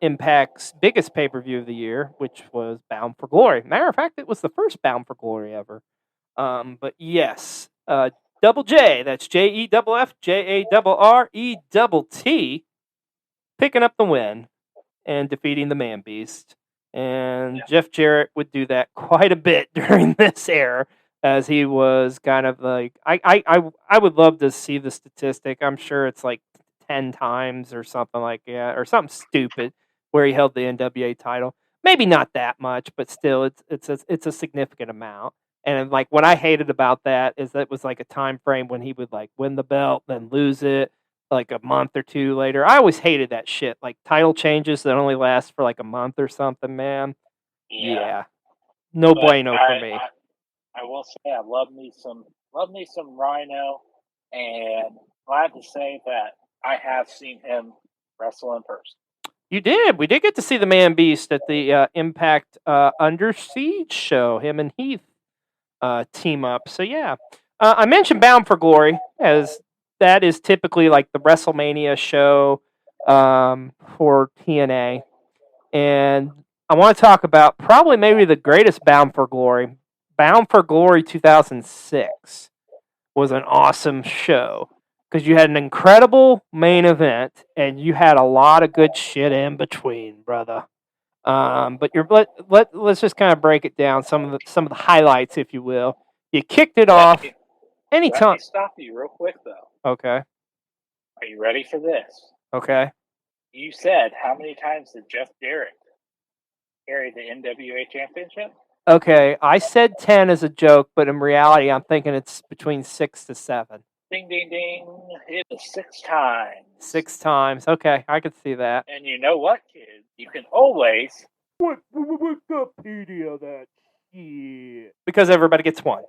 Impact's biggest pay-per-view of the year, which was Bound for Glory. Matter of fact, it was the first Bound for Glory ever. But yes, Double J, that's JEFFJARRETT, picking up the win and defeating the Man Beast. And Jeff Jarrett would do that quite a bit during this era, as he was kind of like I would love to see the statistic. I'm sure it's like 10 times or something like that, or something stupid where he held the NWA title. Maybe not that much, but still, it's a significant amount. And like what I hated about that is that it was like a time frame when he would like win the belt, then lose it like a month or two later. I always hated that shit. Like title changes that only last for like a month or something, man. Yeah. No bueno for me. I will say I love me some Rhino, and glad to say that I have seen him wrestle in person. You did. We did get to see the Man Beast at the Impact Under Siege show. Him and Heath team up. So yeah, I mentioned Bound for Glory, as that is typically like the WrestleMania show for TNA, and I want to talk about probably maybe the greatest Bound for Glory. Bound for Glory 2006 was an awesome show because you had an incredible main event and you had a lot of good shit in between, brother. But let's just kind of break it down, some of the highlights, if you will. You kicked it off. Anytime. Let me stop you real quick, though. Okay. Are you ready for this? Okay. You said how many times did Jeff Jarrett carry the NWA Championship? Okay, I said 10 as a joke, but in reality, I'm thinking it's between 6 to 7. Ding, ding, ding. It was 6 times. 6 times. Okay, I could see that. And you know what, kids? You can always... Wikipedia that shit. Because everybody gets one.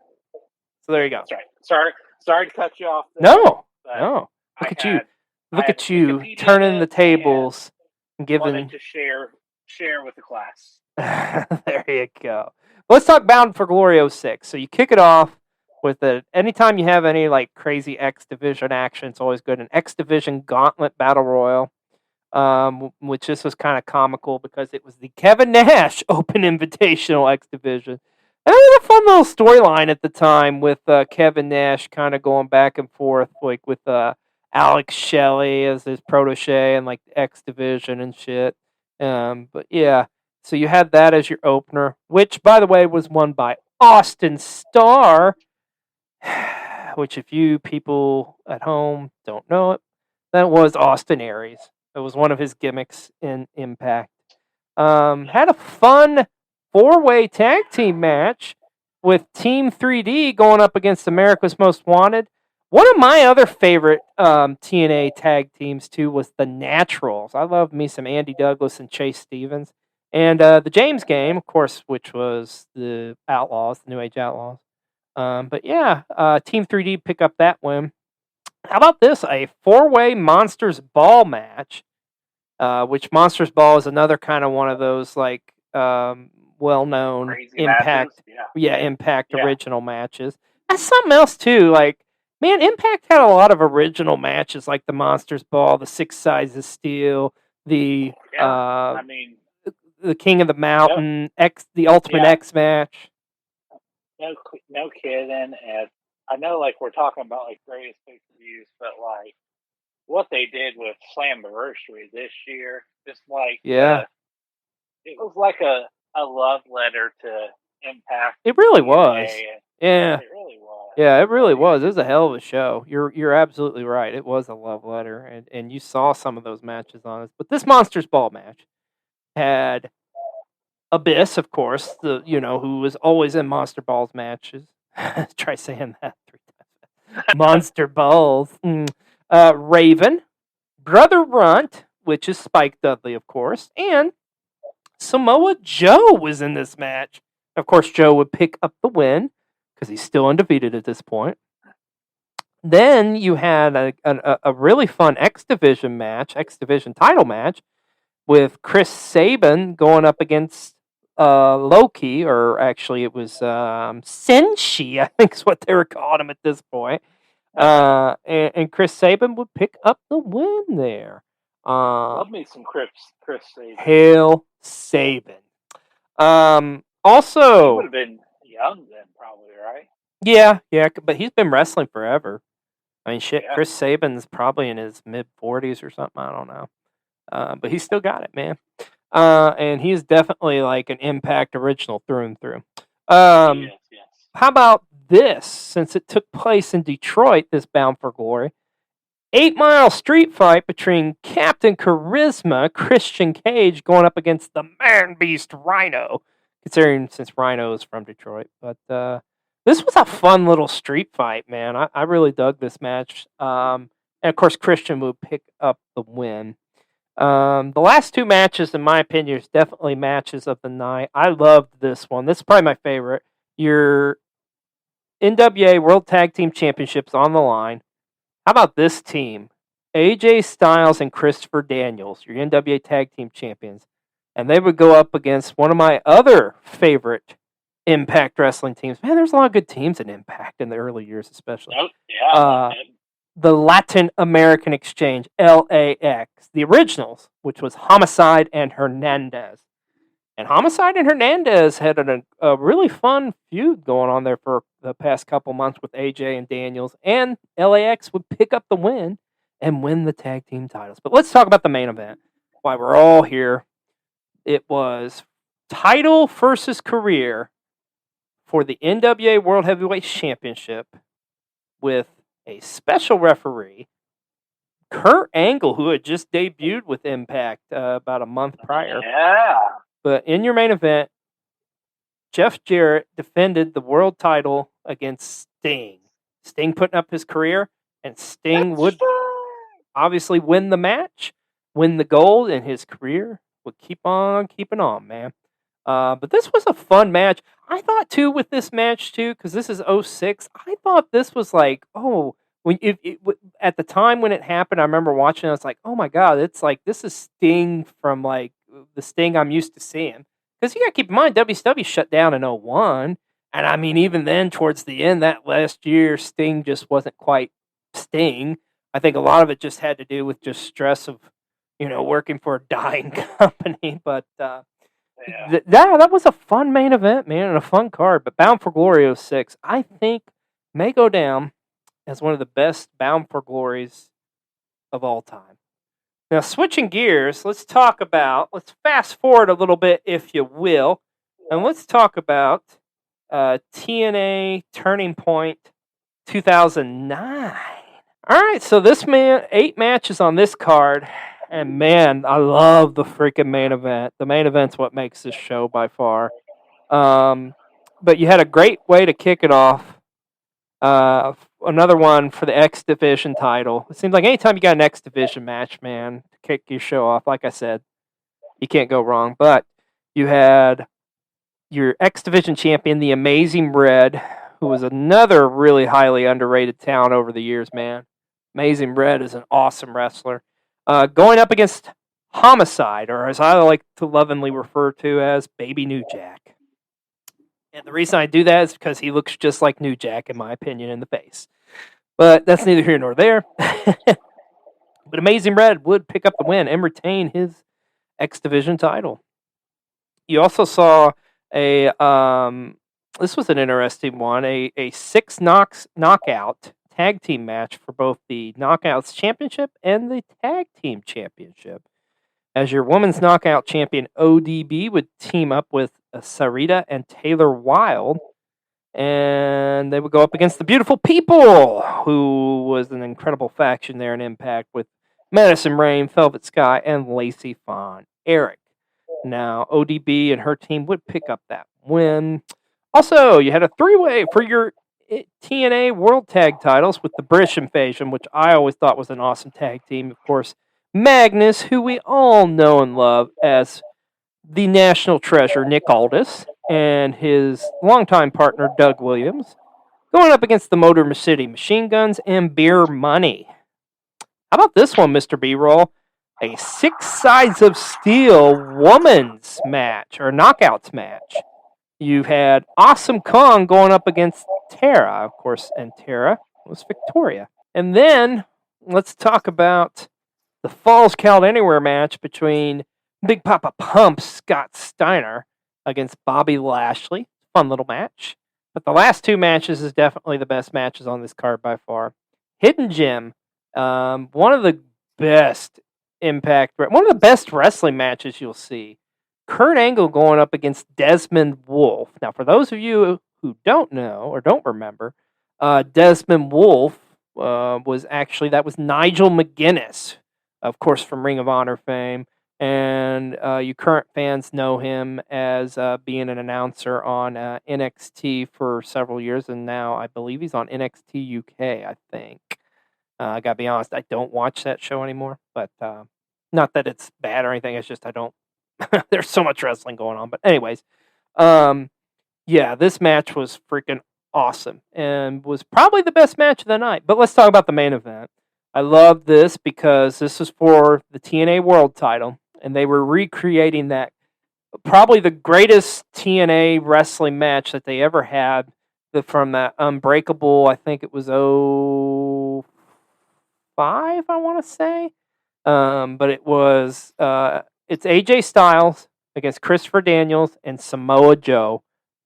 So there you go. That's right. Sorry to cut you off there. No. Look at you. Look at you turning the tables and giving... Wanted to share with the class. There you go. Let's talk Bound for Glory 06. So you kick it off with anytime you have any like crazy X Division action, it's always good. An X Division Gauntlet Battle Royal, which this was kind of comical because it was the Kevin Nash Open Invitational X Division. And it was a fun little storyline at the time with Kevin Nash kind of going back and forth, like with Alex Shelley as his protege and like the X Division and shit. But yeah. So you had that as your opener, which, by the way, was won by Austin Starr, which if you people at home don't know it, that was Austin Aries. That was one of his gimmicks in Impact. Had a fun 4-way tag team match with Team 3D going up against America's Most Wanted. One of my other favorite TNA tag teams, too, was the Naturals. I love me some Andy Douglas and Chase Stevens. And the James Game, of course, which was the Outlaws, the New Age Outlaws. But yeah, Team 3D pick up that win. How about this? A 4-way Monsters Ball match, which Monsters Ball is another kind of one of those like well-known crazy Impact, matches. Impact original matches. That's something else too. Like, man, Impact had a lot of original matches, like the Monsters Ball, the 6 Sides of Steel, the the King of the Mountain, the Ultimate X match. No kidding. And I know, like, we're talking about like greatest pay-per-views, but like what they did with Slammiversary this year, just like it was like a love letter to Impact. It really was. Yeah, it really was. Yeah, it really was. It was a hell of a show. You're absolutely right. It was a love letter, and you saw some of those matches on it. But this Monsters Ball match had Abyss, of course, who was always in Monster Balls matches. Try saying that 3 times. Monster Balls. Raven, Brother Runt, which is Spike Dudley, of course, and Samoa Joe was in this match. Of course, Joe would pick up the win because he's still undefeated at this point. Then you had a really fun X Division title match, with Chris Sabin going up against Loki, or actually it was Senshi, I think is what they were calling him at this point. And Chris Sabin would pick up the win there. Love me some Chris Sabin. Hail Sabin. Also, he would have been young then, probably, right? Yeah, but he's been wrestling forever. I mean, shit, Chris Sabin's probably in his mid-40s or something. I don't know. But he's still got it, man. And he's definitely like an Impact original through and through. Yes. How about this? Since it took place in Detroit, this Bound for Glory, 8-mile street fight between Captain Charisma, Christian Cage, going up against the Man Beast Rhino, considering since Rhino is from Detroit. But this was a fun little street fight, man. I really dug this match. And of course, Christian would pick up the win. The last two matches, in my opinion, is definitely matches of the night. I loved this one. This is probably my favorite. Your NWA World Tag Team Championships on the line. How about this team? AJ Styles and Christopher Daniels, your NWA Tag Team Champions. And they would go up against one of my other favorite Impact Wrestling teams. Man, there's a lot of good teams in Impact in the early years, especially. Oh, yeah. The Latin American Exchange, LAX. The originals, which was Homicide and Hernandez. And Homicide and Hernandez had a really fun feud going on there for the past couple months with AJ and Daniels. And LAX would pick up the win and win the tag team titles. But let's talk about the main event. Why we're all here. It was title versus career for the NWA World Heavyweight Championship with a special referee, Kurt Angle, who had just debuted with Impact about a month prior. Yeah. But in your main event, Jeff Jarrett defended the world title against Sting. Sting putting up his career, and Sting would obviously win the match, win the gold, and his career would keep on keeping on, man. But this was a fun match. I thought, too, with this match, too, because this is 06, I thought this was like, at the time when it happened, I remember watching it, I was like, oh my God, it's like, this is Sting from like the Sting I'm used to seeing. Because you got to keep in mind, WCW shut down in 01. And I mean, even then, towards the end, that last year, Sting just wasn't quite Sting. I think a lot of it just had to do with just stress of, working for a dying company. But that was a fun main event, man, and a fun card. But Bound for Glory 06, I think, may go down as one of the best Bound for Glories of all time. Now, switching gears, let's fast forward a little bit, if you will, and let's talk about TNA Turning Point 2009. All right, so 8 matches on this card, and man, I love the freaking main event. The main event's what makes this show by far. But you had a great way to kick it off. Another one for the X Division title. It seems like anytime you got an X Division match, man, to kick your show off, like I said, you can't go wrong. But you had your X Division champion, the Amazing Red, who was another really highly underrated talent over the years, man. Amazing Red is an awesome wrestler. Going up against Homicide, or as I like to lovingly refer to as Baby New Jack. And the reason I do that is because he looks just like New Jack, in my opinion, in the face. But that's neither here nor there. But Amazing Red would pick up the win and retain his X Division title. You also saw this was an interesting one, a 6 knockout tag team match for both the Knockouts Championship and the Tag Team Championship. As your women's knockout champion, ODB would team up with Sarita and Taylor Wilde, and they would go up against the Beautiful People, who was an incredible faction there in Impact with Madison Rain, Velvet Sky, and Lacey Fawn Eric. Now, ODB and her team would pick up that win. Also, you had a 3-way for your TNA World Tag titles with the British Invasion, which I always thought was an awesome tag team. Of course, Magnus, who we all know and love as the national treasure, Nick Aldis, and his longtime partner, Doug Williams, going up against the Motor City Machine Guns and Beer Money. How about this one, Mr. B-Roll? A 6 Sides of Steel women's match, or knockouts match. You had Awesome Kong going up against Tara, of course, and Tara was Victoria. And then, let's talk about the Falls Count Anywhere match between Big Papa Pump Scott Steiner against Bobby Lashley. Fun little match. But the last 2 matches is definitely the best matches on this card by far. Hidden Gem, one of the best Impact, one of the best wrestling matches you'll see. Kurt Angle going up against Desmond Wolfe. Now, for those of you who don't know or don't remember, Desmond Wolfe was Nigel McGuinness, of course, from Ring of Honor fame. And you current fans know him as being an announcer on NXT for several years, and now I believe he's on NXT UK, I think. I gotta be honest, I don't watch that show anymore, but not that it's bad or anything, it's just I don't. There's so much wrestling going on. But anyways, yeah, this match was freaking awesome and was probably the best match of the night. But let's talk about the main event. I love this because this was for the TNA World title, and they were recreating that probably the greatest TNA wrestling match that they ever had from that Unbreakable, I think it was 05, I want to say. But it was it's AJ Styles against Christopher Daniels and Samoa Joe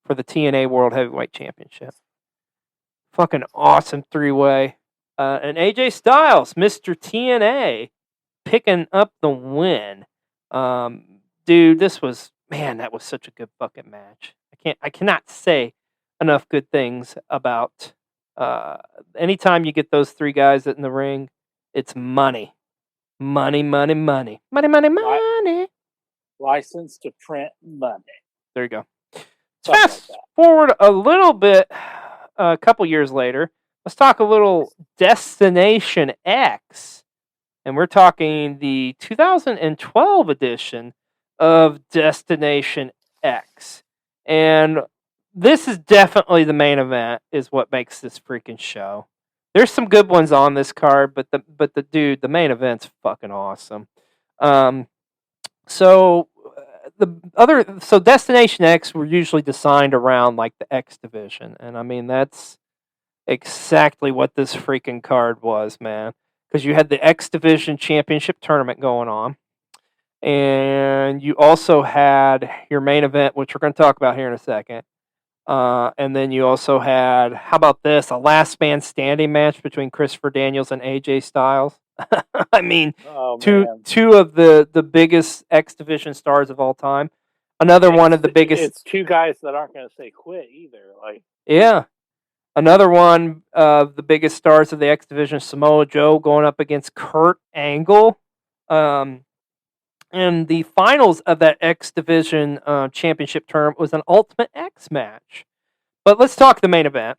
for the TNA World Heavyweight Championship. Fucking awesome three-way. And AJ Styles, Mr. TNA, picking up the win. Dude, that was such a good fucking match. I cannot say enough good things about anytime you get those three guys in the ring, it's money. Money, money, money. Money, money, money. License to print money. There you go. Fast forward a little bit, a couple years later. Let's talk a little Destination X. And we're talking the 2012 edition of Destination X. And this is definitely the main event, is what makes this freaking show. There's some good ones on this card, but the main event's fucking awesome. So Destination X were usually designed around like the X division, and I mean that's exactly what this freaking card was, man. Because you had the X Division Championship tournament going on, and you also had your main event, which we're going to talk about here in a second. And then you also had, how about this, a last man standing match between Christopher Daniels and AJ Styles. I mean, two of the biggest X Division stars of all time. Another one of the biggest. It's two guys that aren't going to say quit either. Like, yeah. Another one of the biggest stars of the X Division, Samoa Joe, going up against Kurt Angle. And the finals of that X Division championship tournament was an Ultimate X match. But let's talk the main event.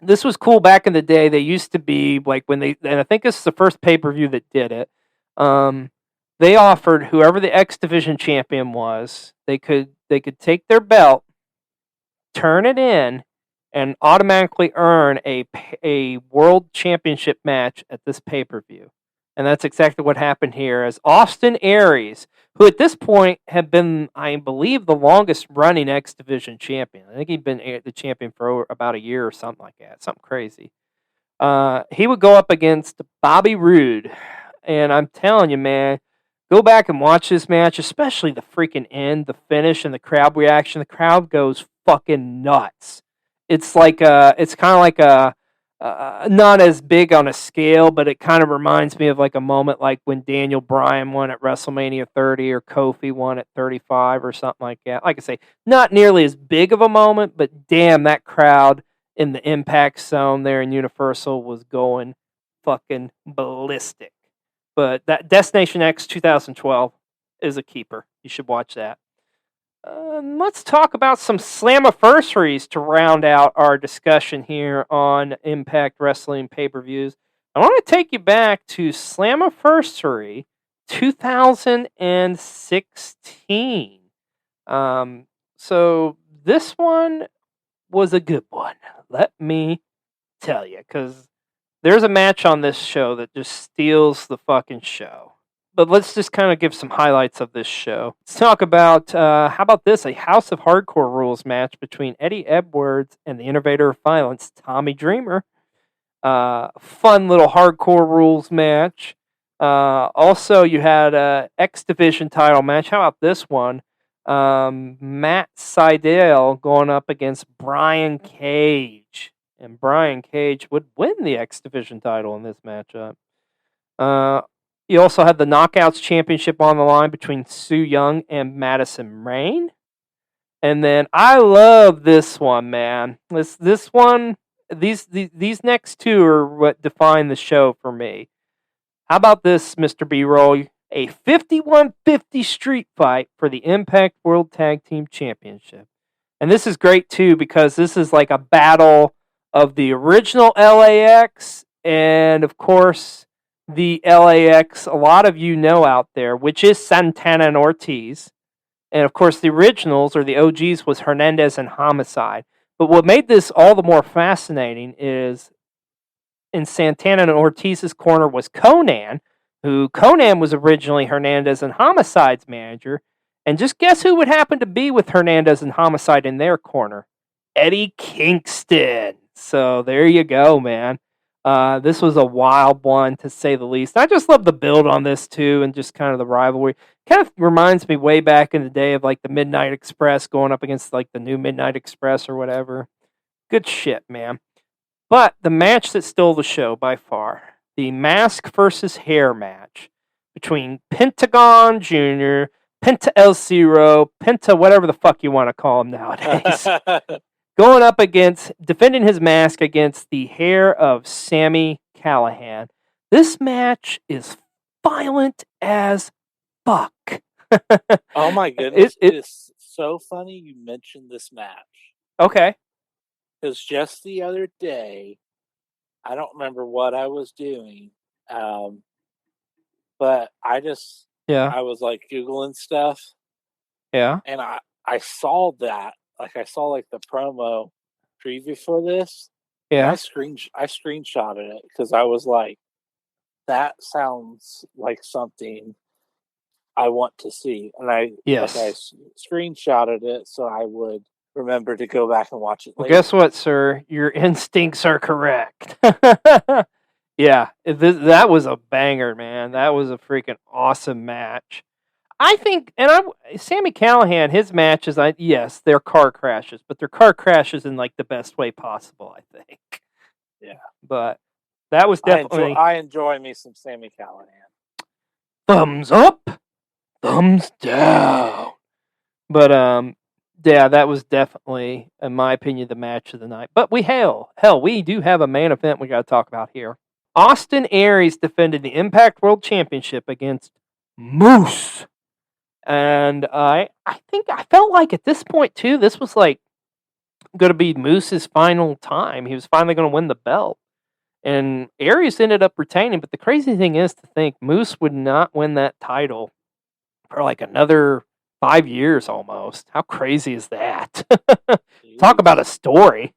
This was cool back in the day. They used to be like and I think this is the first pay-per-view that did it. They offered whoever the X Division champion was, they could take their belt, turn it in, and automatically earn a world championship match at this pay-per-view. And that's exactly what happened here, as Austin Aries, who at this point had been, I believe, the longest running X Division champion. I think he'd been the champion for about a year or something like that, something crazy. He would go up against Bobby Roode. And I'm telling you, man, go back and watch this match, especially the freaking end, the finish, and the crowd reaction. The crowd goes fucking nuts. It's like it's kind of like not as big on a scale, but it kind of reminds me of like a moment like when Daniel Bryan won at WrestleMania 30 or Kofi won at 35 or something like that. Like I say, not nearly as big of a moment, but damn, that crowd in the Impact Zone there in Universal was going fucking ballistic. But that Destination X 2012 is a keeper. You should watch that. Let's talk about some Slammiversaries to round out our discussion here on Impact Wrestling pay-per-views. I want to take you back to Slammiversary 2016. So this one was a good one, let me tell you, because there's a match on this show that just steals the fucking show. But let's just kind of give some highlights of this show. Let's talk about, how about this, a House of Hardcore Rules match between Eddie Edwards and the Innovator of Violence, Tommy Dreamer. Fun little Hardcore Rules match. Also, you had a X Division title match. How about this one? Matt Sydal going up against Brian Cage. And Brian Cage would win the X Division title in this matchup. You also had the Knockouts Championship on the line between Su Yung and Madison Rayne. And then I love this one, man. This one, these next two are what define the show for me. How about this, Mr. B-Roll? A 51-50 street fight for the Impact World Tag Team Championship. And this is great, too, because this is like a battle of the original LAX and, of course, the LAX a lot of you know out there, which is Santana and Ortiz. And, of course, the originals, or the OGs, was Hernandez and Homicide. But what made this all the more fascinating is in Santana and Ortiz's corner was Conan, who Conan was originally Hernandez and Homicide's manager. And just guess who would happen to be with Hernandez and Homicide in their corner? Eddie Kingston. So there you go, man. This was a wild one, to say the least. I just love the build on this, too, and just kind of the rivalry. Kind of reminds me way back in the day of, like, the Midnight Express going up against, like, the new Midnight Express or whatever. Good shit, man. But the match that stole the show by far, the mask versus hair match between Pentagon Jr., Penta El Zero, Penta whatever the fuck you want to call him nowadays, going up against, defending his mask against the hair of Sami Callihan. This match is violent as fuck. Oh my goodness. It is so funny you mentioned this match. Okay. Because just the other day, I don't remember what I was doing, but I was like Googling stuff. Yeah. And I saw that, like I saw like the promo preview for this. Yeah. I screenshotted it because I was like, that sounds like something I want to see. And I screenshotted it so I would remember to go back and watch it later. Well, guess what, sir? Your instincts are correct. Yeah, that was a banger, man. That was a freaking awesome match. I think, Sami Callihan, his matches, yes, they're car crashes, but they're car crashes in like the best way possible, I think. Yeah. But that was definitely... I enjoy me some Sami Callihan. Thumbs up, thumbs down. But, yeah, that was definitely, in my opinion, the match of the night. But we do have a main event we got to talk about here. Austin Aries defended the Impact World Championship against Moose. And I felt like at this point, too, this was like going to be Moose's final time. He was finally going to win the belt. And Aries ended up retaining. But the crazy thing is to think Moose would not win that title for like another 5 years almost. How crazy is that? Talk about a story.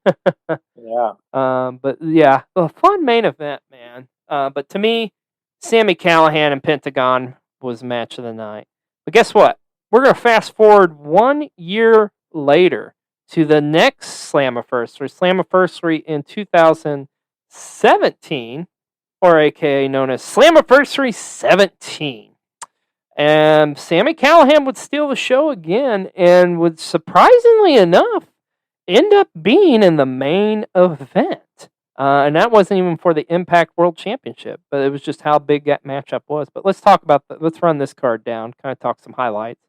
Yeah. But yeah, a fun main event, man. But to me, Sami Callihan and Pentagon was match of the night. But guess what? We're going to fast forward 1 year later to the next Slammiversary in 2017, or aka known as Slammiversary 17. And Sami Callihan would steal the show again and would, surprisingly enough, end up being in the main event. And that wasn't even for the Impact World Championship, but it was just how big that matchup was. But let's talk about let's run this card down, kind of talk some highlights.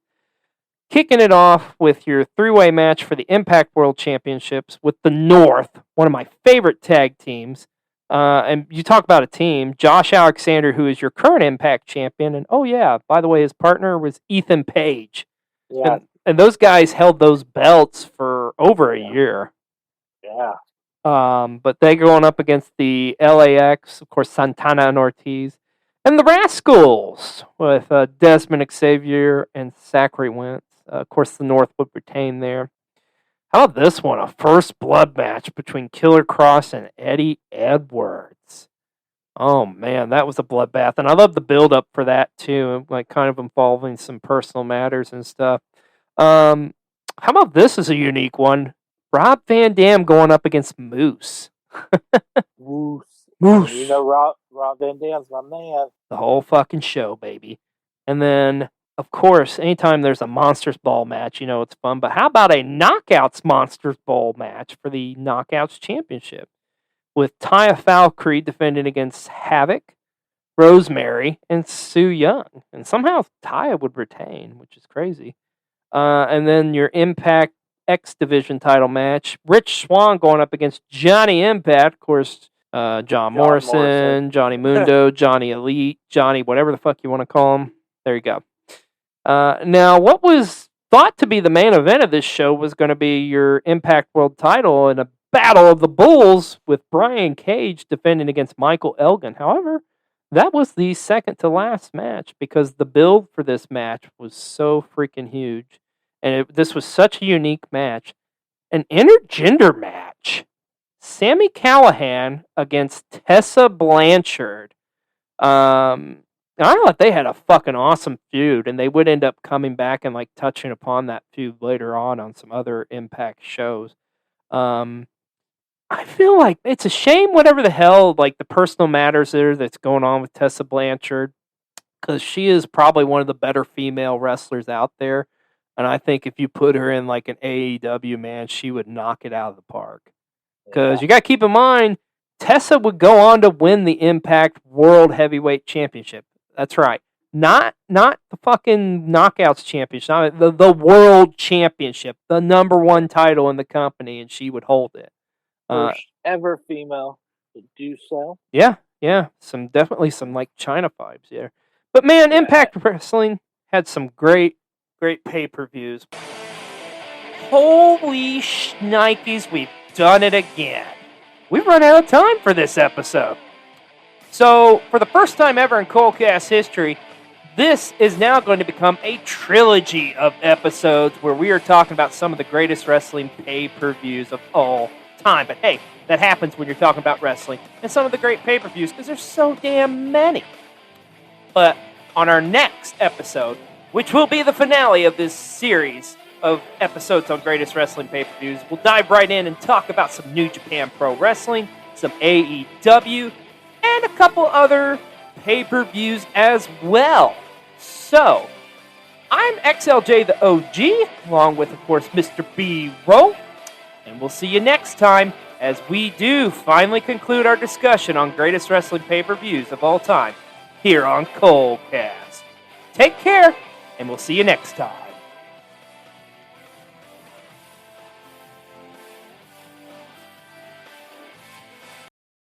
Kicking it off with your three-way match for the Impact World Championships with the North, one of my favorite tag teams. And you talk about a team, Josh Alexander, who is your current Impact champion. And, oh, yeah, by the way, his partner was Ethan Page. Yeah. And those guys held those belts for over a year. Yeah. But they're going up against the LAX, of course, Santana and Ortiz. And the Rascals with Desmond Xavier and Zachary Wentz. Of course, the North would retain there. How about this one? A first blood match between Killer Kross and Eddie Edwards. Oh, man, that was a bloodbath. And I love the build-up for that, too, like kind of involving some personal matters and stuff. How about this is a unique one? Rob Van Dam going up against Moose. Moose. You know Rob Van Dam's my man. The whole fucking show, baby. And then, of course, anytime there's a Monsters Ball match, you know it's fun. But how about a Knockouts Monsters Ball match for the Knockouts Championship? With Taya Valkyrie defending against Havoc, Rosemary, and Su Yung. And somehow Taya would retain, which is crazy. And then your Impact X Division title match. Rich Swann going up against Johnny Impact. Of course, John Morrison, Johnny Mundo, Johnny Elite, Johnny whatever the fuck you want to call him. There you go. Now, what was thought to be the main event of this show was going to be your Impact World title in a Battle of the Bulls with Brian Cage defending against Michael Elgin. However, that was the second to last match because the build for this match was so freaking huge. And this was such a unique match. An intergender match. Sami Callihan against Tessa Blanchard. I thought they had a fucking awesome feud, and they would end up coming back and like touching upon that feud later on some other Impact shows. I feel like it's a shame whatever the hell, like the personal matters there that's going on with Tessa Blanchard, because she is probably one of the better female wrestlers out there. And I think if you put her in like an AEW, man, she would knock it out of the park. Because you got to keep in mind, Tessa would go on to win the Impact World Heavyweight Championship. That's right. Not the fucking Knockouts Championship, not the World Championship, the number one title in the company, and she would hold it. First ever female to do so. Yeah. Definitely some like China vibes there. But man, Impact Wrestling had some great pay-per-views. Holy shnikes, we've done it again. We've run out of time for this episode. So, for the first time ever in Coldcast history, this is now going to become a trilogy of episodes where we are talking about some of the greatest wrestling pay-per-views of all time. But hey, that happens when you're talking about wrestling and some of the great pay-per-views because there's so damn many. But on our next episode, which will be the finale of this series of episodes on greatest wrestling pay-per-views, we'll dive right in and talk about some New Japan Pro Wrestling, some AEW, and a couple other pay-per-views as well. So, I'm XLJ the OG, along with, of course, Mr. B. Rowe. And we'll see you next time as we do finally conclude our discussion on greatest wrestling pay-per-views of all time here on Coldcast. Take care, and we'll see you next time.